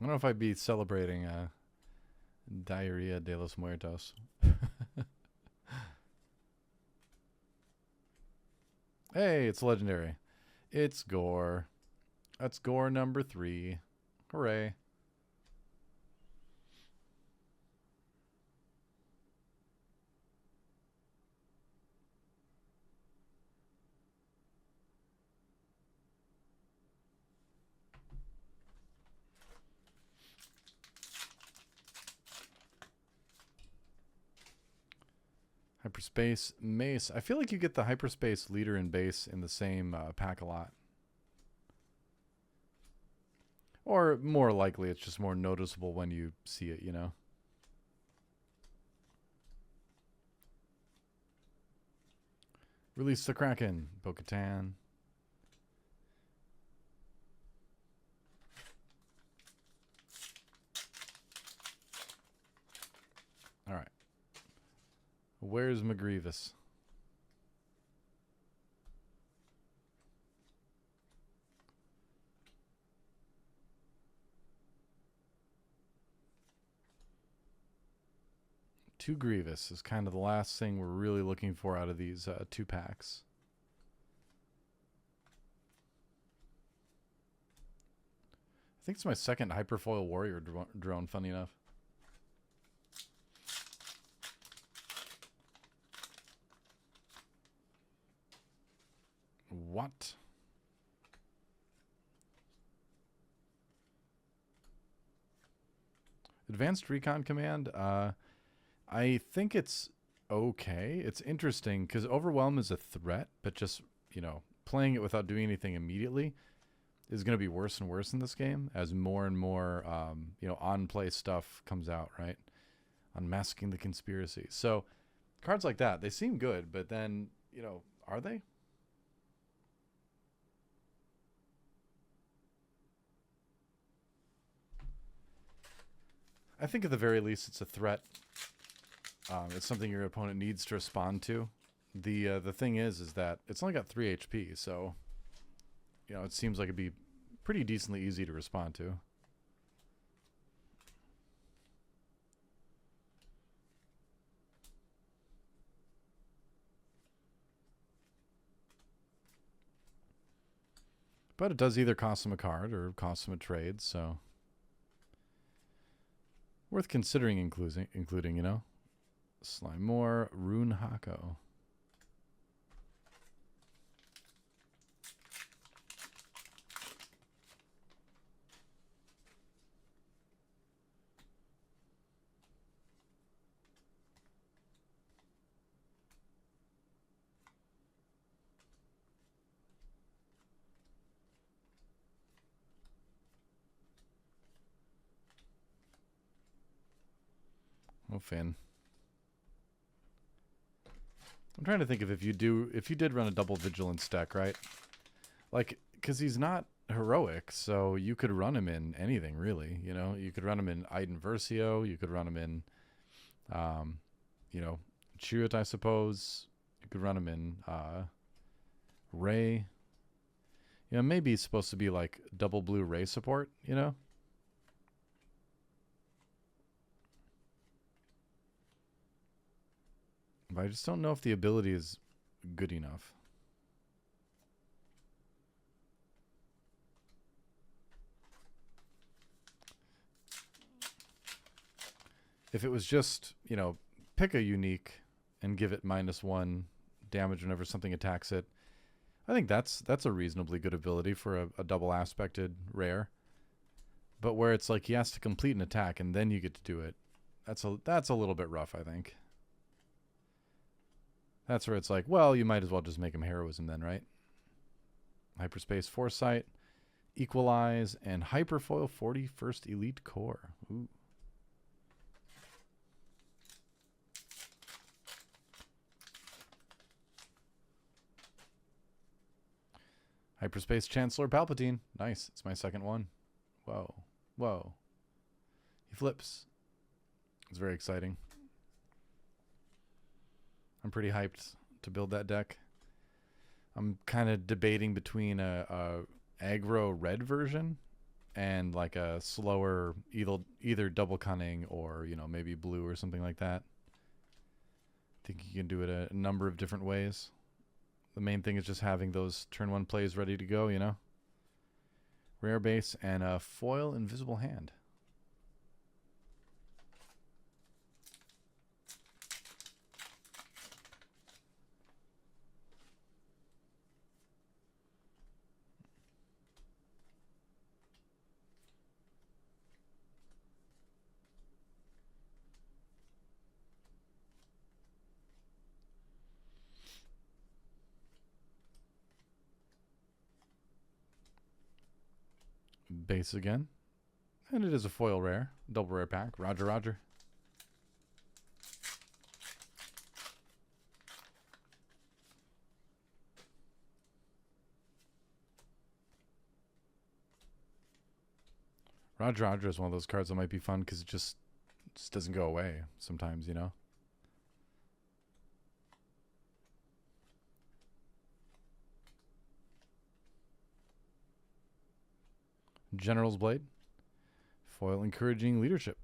don't know if I'd be celebrating Diarrhea de los Muertos. Hey, it's legendary. It's Gore. That's Gore number 3. Hooray. Hyperspace Mace. I feel like you get the Hyperspace Leader and Base in the same pack a lot. Or more likely, it's just more noticeable when you see it, you know? Release the Kraken. Bo-Katan. All right. Where's McGreevis? Two Grievous is kind of the last thing we're really looking for out of these 2 packs. I think it's my second Hyperfoil Warrior drone, funny enough. What? Advanced Recon Command? I think it's okay. It's interesting because Overwhelm is a threat, but just, you know, playing it without doing anything immediately is going to be worse and worse in this game as more and more, you know, on-play stuff comes out, right? Unmasking the Conspiracy. So cards like that, they seem good, but then, you know, are they? I think at the very least it's a threat. It's something your opponent needs to respond to. The thing is that it's only got 3 HP, so you know it seems like it'd be pretty decently easy to respond to. But it does either cost them a card or cost them a trade, so worth considering including, you know. Slime more, Rune Hako. Oh, Finn. I'm trying to think of if you did run a double vigilance deck, right? Like, because he's not heroic, so you could run him in anything, really. You know, you could run him in Iden Versio. You could run him in, you know, Chirrut, I suppose. You could run him in Ray. You know, maybe he's supposed to be like double blue Ray support, you know? But I just don't know if the ability is good enough. If it was just, you know, pick a unique and give it -1 damage whenever something attacks it, I think that's a reasonably good ability for a double aspected rare. But where it's like he has to complete an attack and then you get to do it, that's a little bit rough, I think. That's where it's like, well, you might as well just make him heroism then, right? Hyperspace Foresight, Equalize, and Hyperfoil 41st Elite Core. Ooh. Hyperspace Chancellor Palpatine. Nice. It's my second one. Whoa. Whoa. He flips. It's very exciting. I'm pretty hyped to build that deck. I'm kind of debating between a aggro red version and like a slower either double cunning or, you know, maybe blue or something like that. I think you can do it a number of different ways. The main thing is just having those turn 1 plays ready to go, you know. Rare base and a foil invisible hand. Base again. And it is a foil rare. Double rare pack. Roger, roger. Roger, roger is one of those cards that might be fun because it just doesn't go away sometimes, you know? General's Blade. Foil encouraging leadership.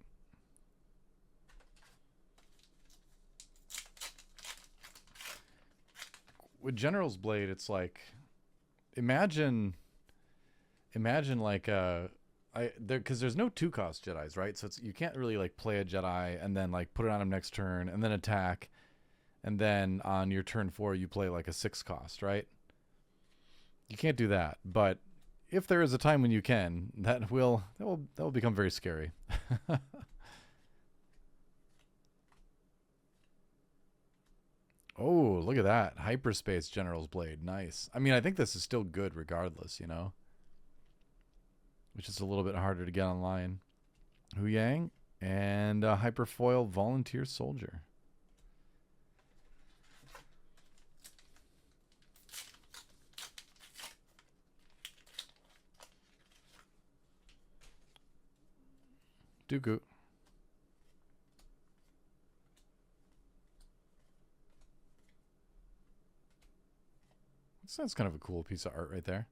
With General's Blade, it's like imagine like because there's no 2-cost Jedis, right? So you can't really like play a Jedi and then like put it on him next turn and then attack, and then on your turn 4 you play like a 6-cost, right? You can't do that, but if there is a time when you can, that will become very scary. Oh, look at that. Hyperspace General's Blade. Nice. I mean, I think this is still good regardless, you know? Which is a little bit harder to get online. Hu Yang and Hyperfoil Volunteer Soldier. Dooku. That's kind of a cool piece of art right there.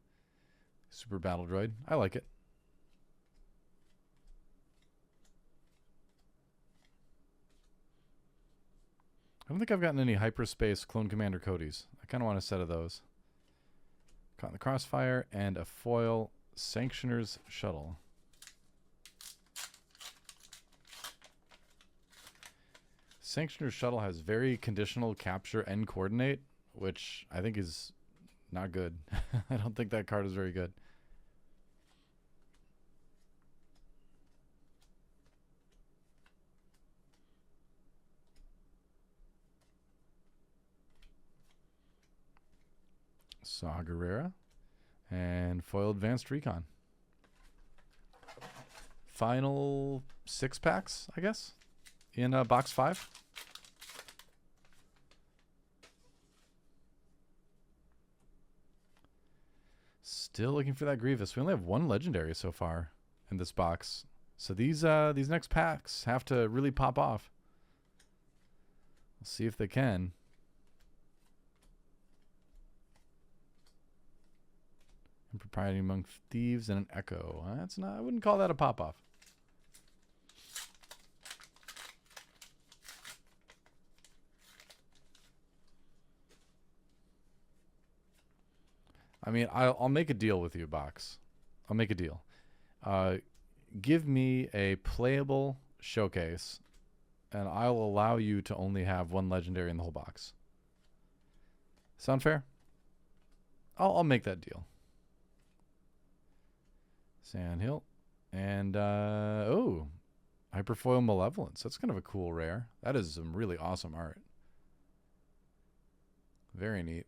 Super Battle Droid. I like it. I don't think I've gotten any Hyperspace Clone Commander Codys. I kind of want a set of those. Caught in the Crossfire and a foil Sanctioner's Shuttle. Sanctioner's Shuttle has very conditional capture and coordinate, which I think is not good. I don't think that card is very good. Saw Gerrera and foil Advanced Recon. Final 6 packs, I guess, in box 5. Still looking for that Grievous. We only have 1 legendary so far in this box, so these next packs have to really pop off. We'll see if they can. Propriety Among Thieves and an Echo. That's not. I wouldn't call that a pop off. I mean, I'll make a deal with you, box. I'll make a deal. Give me a playable showcase, and I'll allow you to only have 1 legendary in the whole box. Sound fair? I'll make that deal. Sandhill. And, oh, Hyperfoil Malevolence. That's kind of a cool rare. That is some really awesome art. Very neat.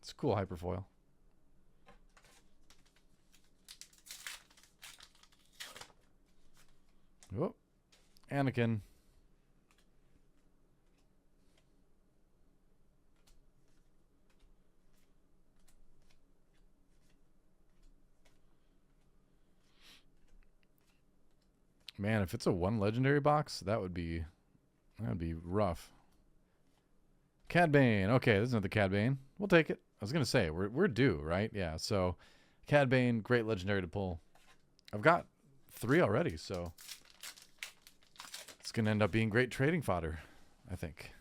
It's a cool Hyperfoil. Oh, Anakin. Man, if it's a 1 legendary box, that would be rough. Cad Bane. Okay, this is another Cad Bane. We'll take it. I was gonna say we're due, right? Yeah. So, Cad Bane, great legendary to pull. I've got 3 already, so it's gonna end up being great trading fodder, I think.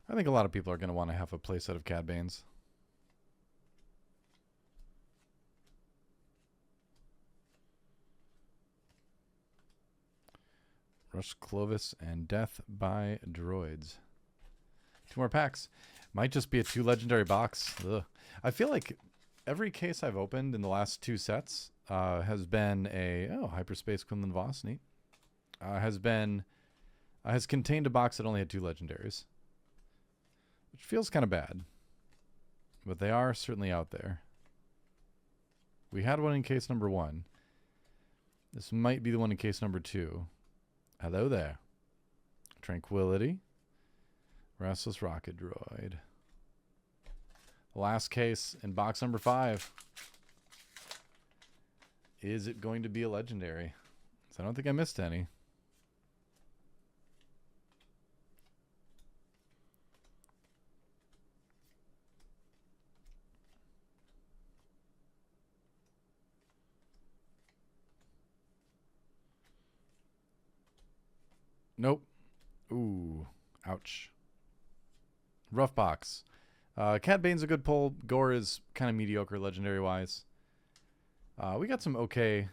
I think a lot of people are gonna want to have a playset of Cad Banes. Rush Clovis and Death by Droids. 2 more packs. Might just be a 2 legendary box. Ugh. I feel like every case I've opened in the last 2 sets has been a Hyperspace Quinlan Voss, neat. Has contained a box that only had 2 legendaries, which feels kind of bad, but they are certainly out there. We had one in case number 1. This might be the one in case number 2. Hello there. Tranquility. Restless Rocket Droid. Last case in box number 5. Is it going to be a legendary? So I don't think I missed any. Nope. Ooh. Ouch. Rough box. Cad Bane's a good pull. Gore is kind of mediocre legendary-wise. We got some okay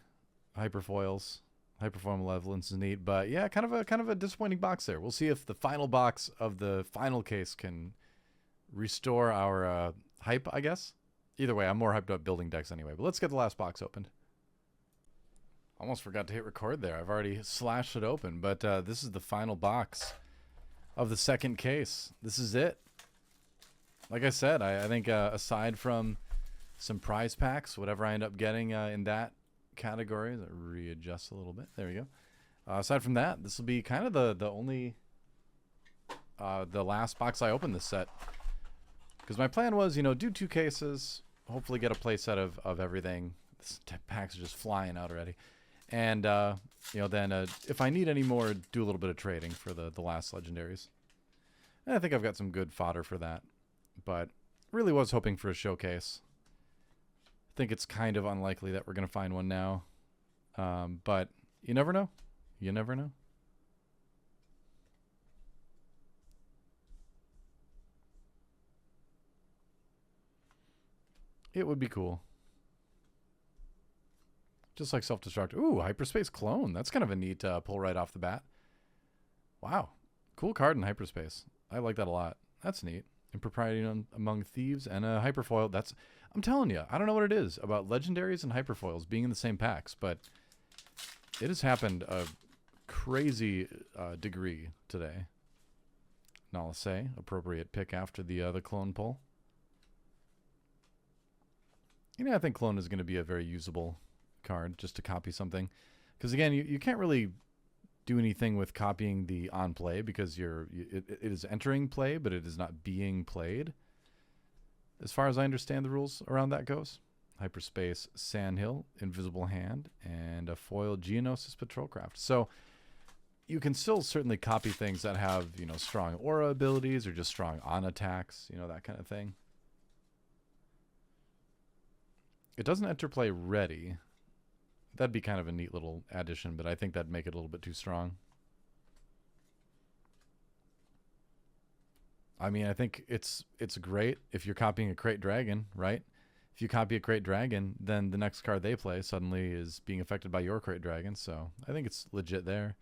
hyperfoils. Hyperfoil Malevolence is neat, but yeah, kind of a disappointing box there. We'll see if the final box of the final case can restore our hype, I guess. Either way, I'm more hyped up building decks anyway. But let's get the last box opened. Almost forgot to hit record there. I've already slashed it open, but this is the final box of the second case. This is it. Like I said, I think aside from some prize packs, whatever I end up getting in that category, that readjust a little bit. There we go. Aside from that, this will be kind of the only the last box I open this set, because my plan was, you know, do 2 cases, hopefully get a play set of everything. This packs are just flying out already, and you know, then if I need any more, do a little bit of trading for the last legendaries. And I think I've got some good fodder for that, but really was hoping for a showcase. I think it's kind of unlikely that we're going to find one now. But you never know. You never know. It would be cool. Just like Self-Destruct. Ooh, Hyperspace Clone. That's kind of a neat pull right off the bat. Wow. Cool card in Hyperspace. I like that a lot. That's neat. Impropriety among Thieves and a Hyperfoil. That's... I'm telling you, I don't know what it is about legendaries and hyperfoils being in the same packs, but it has happened a crazy degree today. Now I'll say, appropriate pick after the clone pull. You know, I think clone is going to be a very usable card just to copy something, because again, you can't really do anything with copying the on play because it is entering play, but it is not being played. As far as I understand the rules around that goes. Hyperspace Sandhill, Invisible Hand, and a foil Geonosis Patrolcraft. So you can still certainly copy things that have, you know, strong aura abilities or just strong on attacks, you know, that kind of thing. It doesn't enter play ready. That'd be kind of a neat little addition, but I think that'd make it a little bit too strong. I mean, I think it's great if you're copying a Crate Dragon, right? If you copy a Crate Dragon, then the next card they play suddenly is being affected by your Crate Dragon. So I think it's legit there.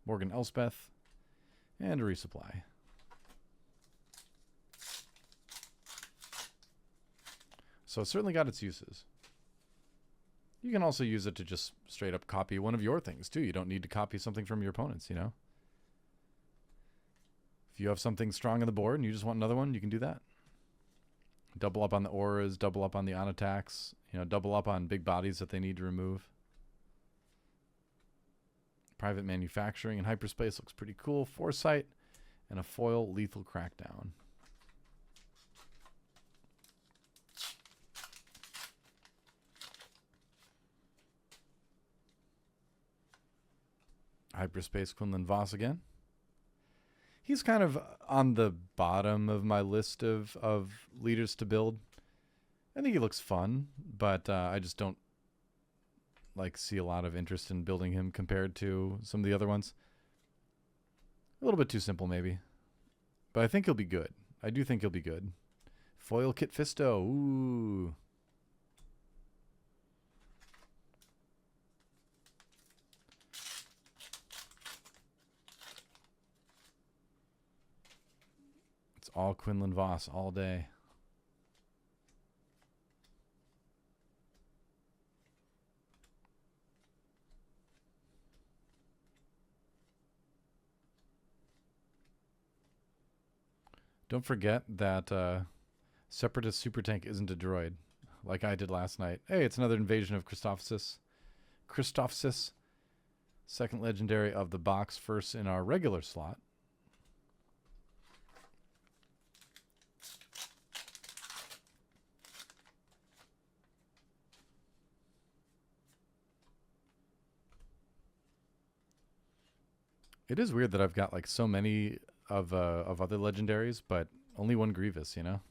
Morgan Elspeth and a resupply. So it's certainly got its uses. You can also use it to just straight up copy one of your things too. You don't need to copy something from your opponents, you know? If you have something strong on the board and you just want another one, you can do that. Double up on the auras, double up on the on attacks, you know, double up on big bodies that they need to remove. Private Manufacturing and Hyperspace looks pretty cool. Foresight and a foil Lethal Crackdown. Hyperspace Quinlan Voss again. He's kind of on the bottom of my list of leaders to build. I think he looks fun, but I just don't see a lot of interest in building him compared to some of the other ones. A little bit too simple, maybe. But I think he'll be good. I do think he'll be good. Foil Kit Fisto. Ooh. It's all Quinlan Voss all day. Don't forget that Separatist Super Tank isn't a droid, like I did last night. Hey, it's another invasion of Christophsis. Christophsis, second legendary of the box, first in our regular slot. It is weird that I've got like so many of other legendaries, but only one Grievous, you know?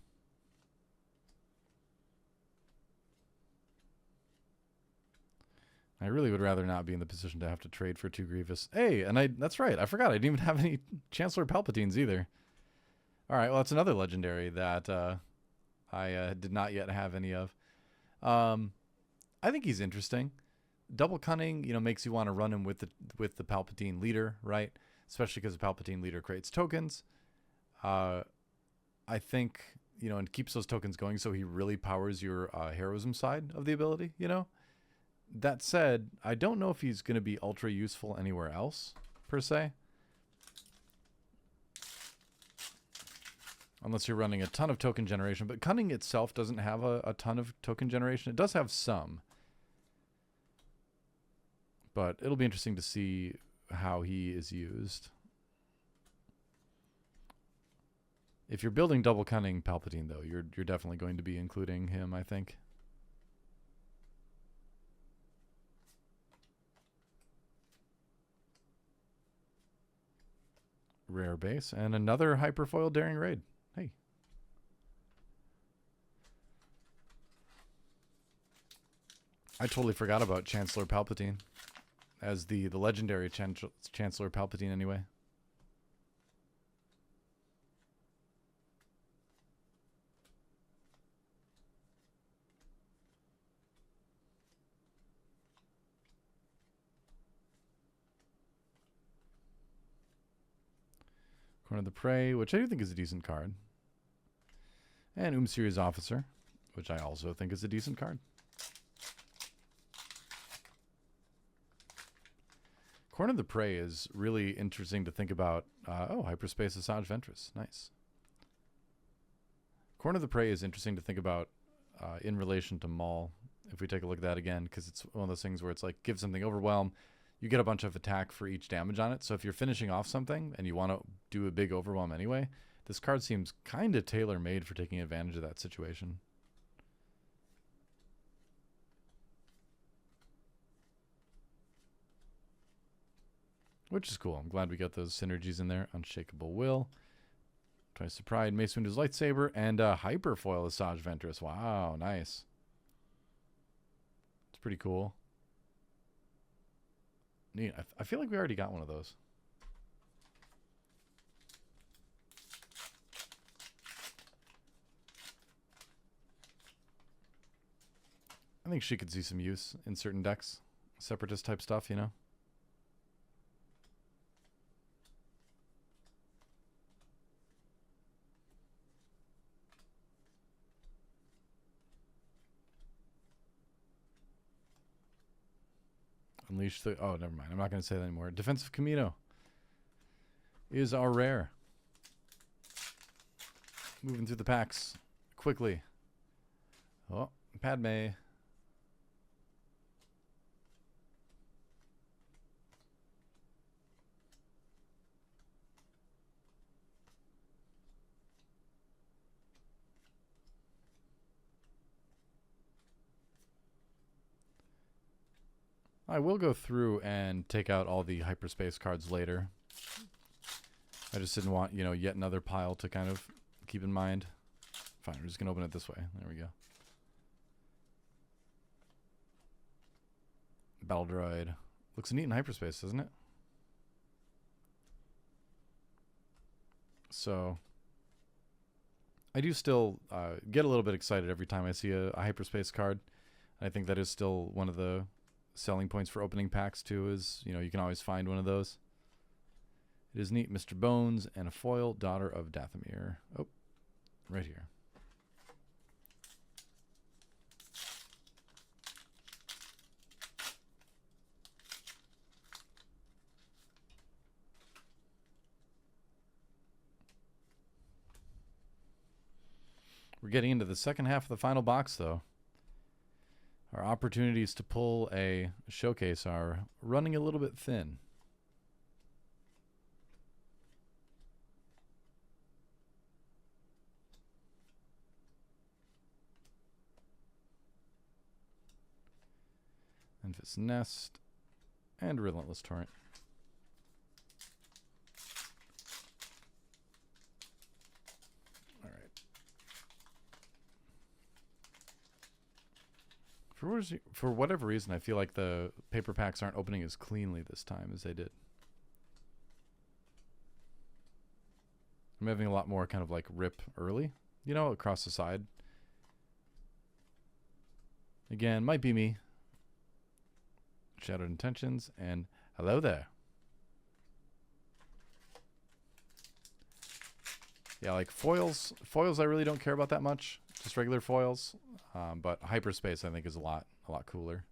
I really would rather not be in the position to have to trade for 2 Grievous. Hey, and that's right. I forgot. I didn't even have any Chancellor Palpatines either. All right, well, that's another legendary that I did not yet have any of. I think he's interesting. Double Cunning, makes you want to run him with the Palpatine leader, right? Especially because the Palpatine leader creates tokens. I think, and keeps those tokens going, so he really powers your heroism side of the ability, That said, I don't know if he's going to be ultra useful anywhere else, per se. Unless you're running a ton of token generation. But Cunning itself doesn't have a ton of token generation. It does have some. But it'll be interesting to see how he is used. If you're building Double Cunning Palpatine, though, you're definitely going to be including him, I think. Rare base. And another Hyperfoil Daring Raid. Hey. I totally forgot about Chancellor Palpatine. As the legendary Chancellor Palpatine, anyway. Corner of the Prey, which I do think is a decent card. And Series Officer, which I also think is a decent card. Corner of the Prey is really interesting to think about. Hyperspace Asajj Ventress. Nice. Corner of the Prey is interesting to think about in relation to Maul, if we take a look at that again, because it's one of those things where it's like, give something Overwhelm, you get a bunch of attack for each damage on it. So if you're finishing off something and you want to do a big Overwhelm anyway, this card seems kind of tailor-made for taking advantage of that situation. Which is cool. I'm glad we got those synergies in there. Unshakable Will. Twice the Pride. Mace Windu's Lightsaber. And Hyperfoil Asajj Ventress. Wow, nice. It's pretty cool. Neat. I feel like we already got one of those. I think she could see some use in certain decks. Separatist type stuff, Unleash the... Oh, never mind. I'm not going to say that anymore. Defensive Camino is our rare. Moving through the packs quickly. Oh, Padme. I will go through and take out all the hyperspace cards later. I just didn't want, you know, yet another pile to kind of keep in mind. Fine, we're just going to open it this way. There we go. Battle Droid. Looks neat in hyperspace, doesn't it? So, I do still get a little bit excited every time I see a hyperspace card. I think that is still one of the selling points for opening packs too, is, you know, you can always find one of those. It is neat. Mr. Bones and a foil, Daughter of Dathomir. Oh, right here. We're getting into the second half of the final box, though. Our opportunities to pull a showcase are running a little bit thin. Enfys Nest and Relentless Torrent. For whatever reason, I feel like the paper packs aren't opening as cleanly this time as they did. I'm having a lot more kind of like rip early, you know, across the side. Again, might be me. Shattered Intentions and hello there. Yeah, like foils. Foils I really don't care about that much. Just regular foils. But hyperspace I think is a lot cooler.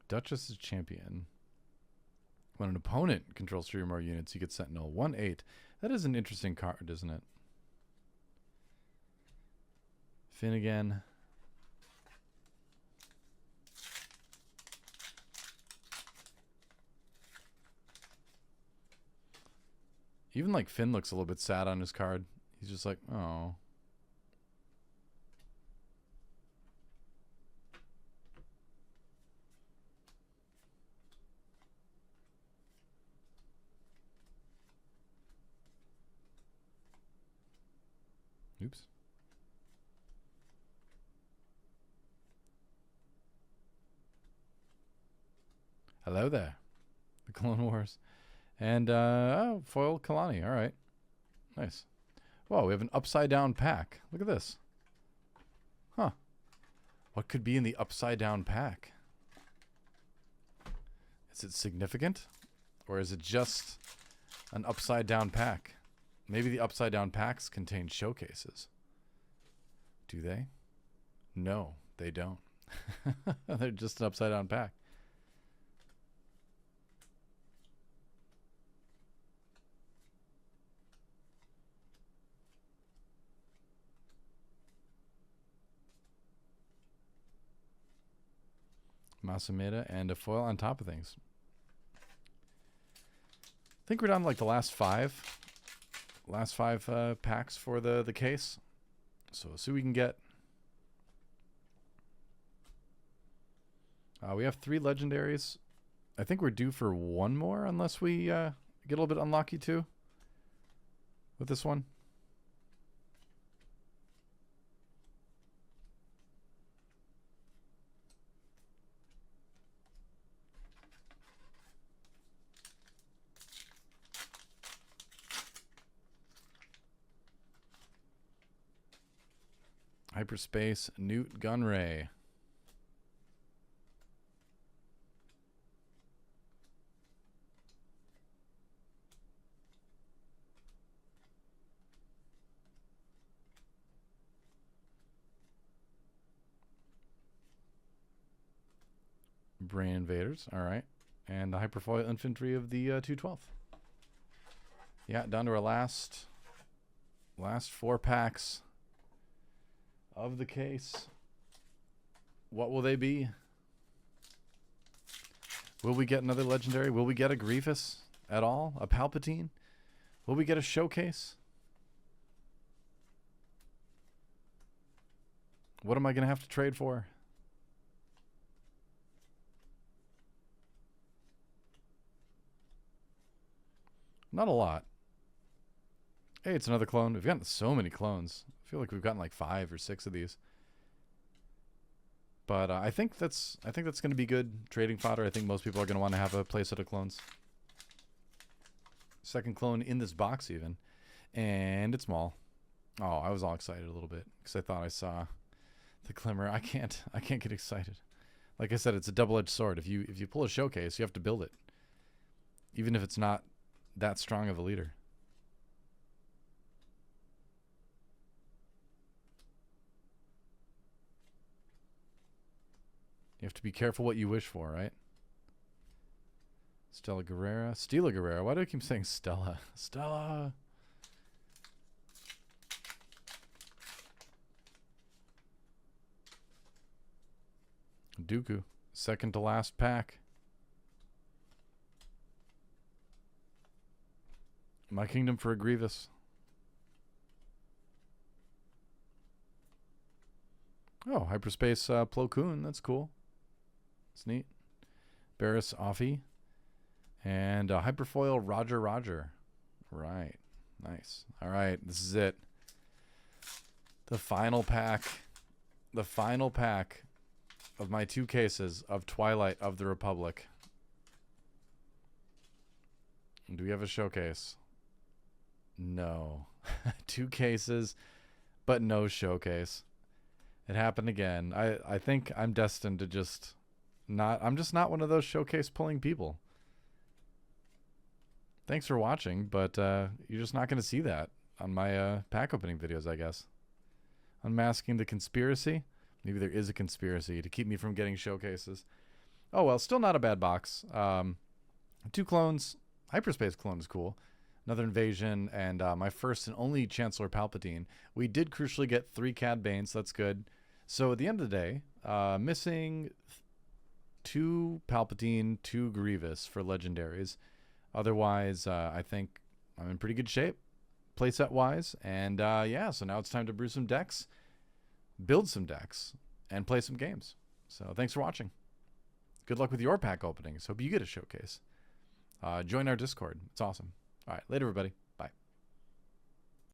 Duchess is champion. When an opponent controls 3 or more units, you get Sentinel 1/8. That is an interesting card, isn't it? Finnegan. Even like Finn looks a little bit sad on his card. He's just like, oh. Oops. Hello there. The Clone Wars. And, oh, foil Kalani. All right. Nice. Whoa, we have an upside down pack. Look at this. Huh. What could be in the upside down pack? Is it significant? Or is it just an upside down pack? Maybe the upside down packs contain showcases. Do they? No, they don't. They're just an upside down pack. Masameda and a foil on top of things. I think we're down to like the last five packs for the case. So let's see what we can get. We have 3 legendaries. I think we're due for 1 more unless we get a little bit unlucky too with this one. Hyperspace Newt Gunray. Brain Invaders, all right. And the Hyperfoil Infantry of the 212th. Yeah, down to our last 4 packs of the case. What will they be? Will we get another legendary? Will we get a Grievous at all? A Palpatine? Will we get a showcase? What am I going to have to trade for? Not a lot. Hey, it's another clone. We've gotten so many clones. I feel like we've gotten like 5 or 6 of these. But I think that's going to be good trading fodder. I think most people are going to want to have a playset of clones. Second clone in this box even. And it's small. Oh, I was all excited a little bit because I thought I saw the glimmer. I can't get excited. Like I said, it's a double-edged sword. If you pull a showcase, you have to build it. Even if it's not that strong of a leader. You have to be careful what you wish for, right? Stella Guerrera. Why do I keep saying Stella? Stella. Dooku. Second to last pack. My Kingdom for a Grievous. Oh, Hyperspace Plo Koon. That's cool. It's neat. Barris Offie. And Hyperfoil Roger. Right. Nice. All right. This is it. The final pack. The final pack of my 2 cases of Twilight of the Republic. Do we have a showcase? No. 2 cases, but no showcase. It happened again. I think I'm destined to just not... I'm just not one of those showcase pulling people. Thanks for watching, but you're just not going to see that on my pack opening videos, I guess. Unmasking the conspiracy. Maybe there is a conspiracy to keep me from getting showcases. Oh, well, still not a bad box. 2 clones. Hyperspace clone is cool. Another invasion, and my first and only Chancellor Palpatine. We did crucially get 3 Cad Banes. So that's good. So at the end of the day, missing 2 Palpatine, 2 Grievous for legendaries. Otherwise, I think I'm in pretty good shape, playset-wise. And yeah, so now it's time to brew some decks, build some decks, and play some games. So thanks for watching. Good luck with your pack openings. Hope you get a showcase. Join our Discord. It's awesome. All right, later, everybody.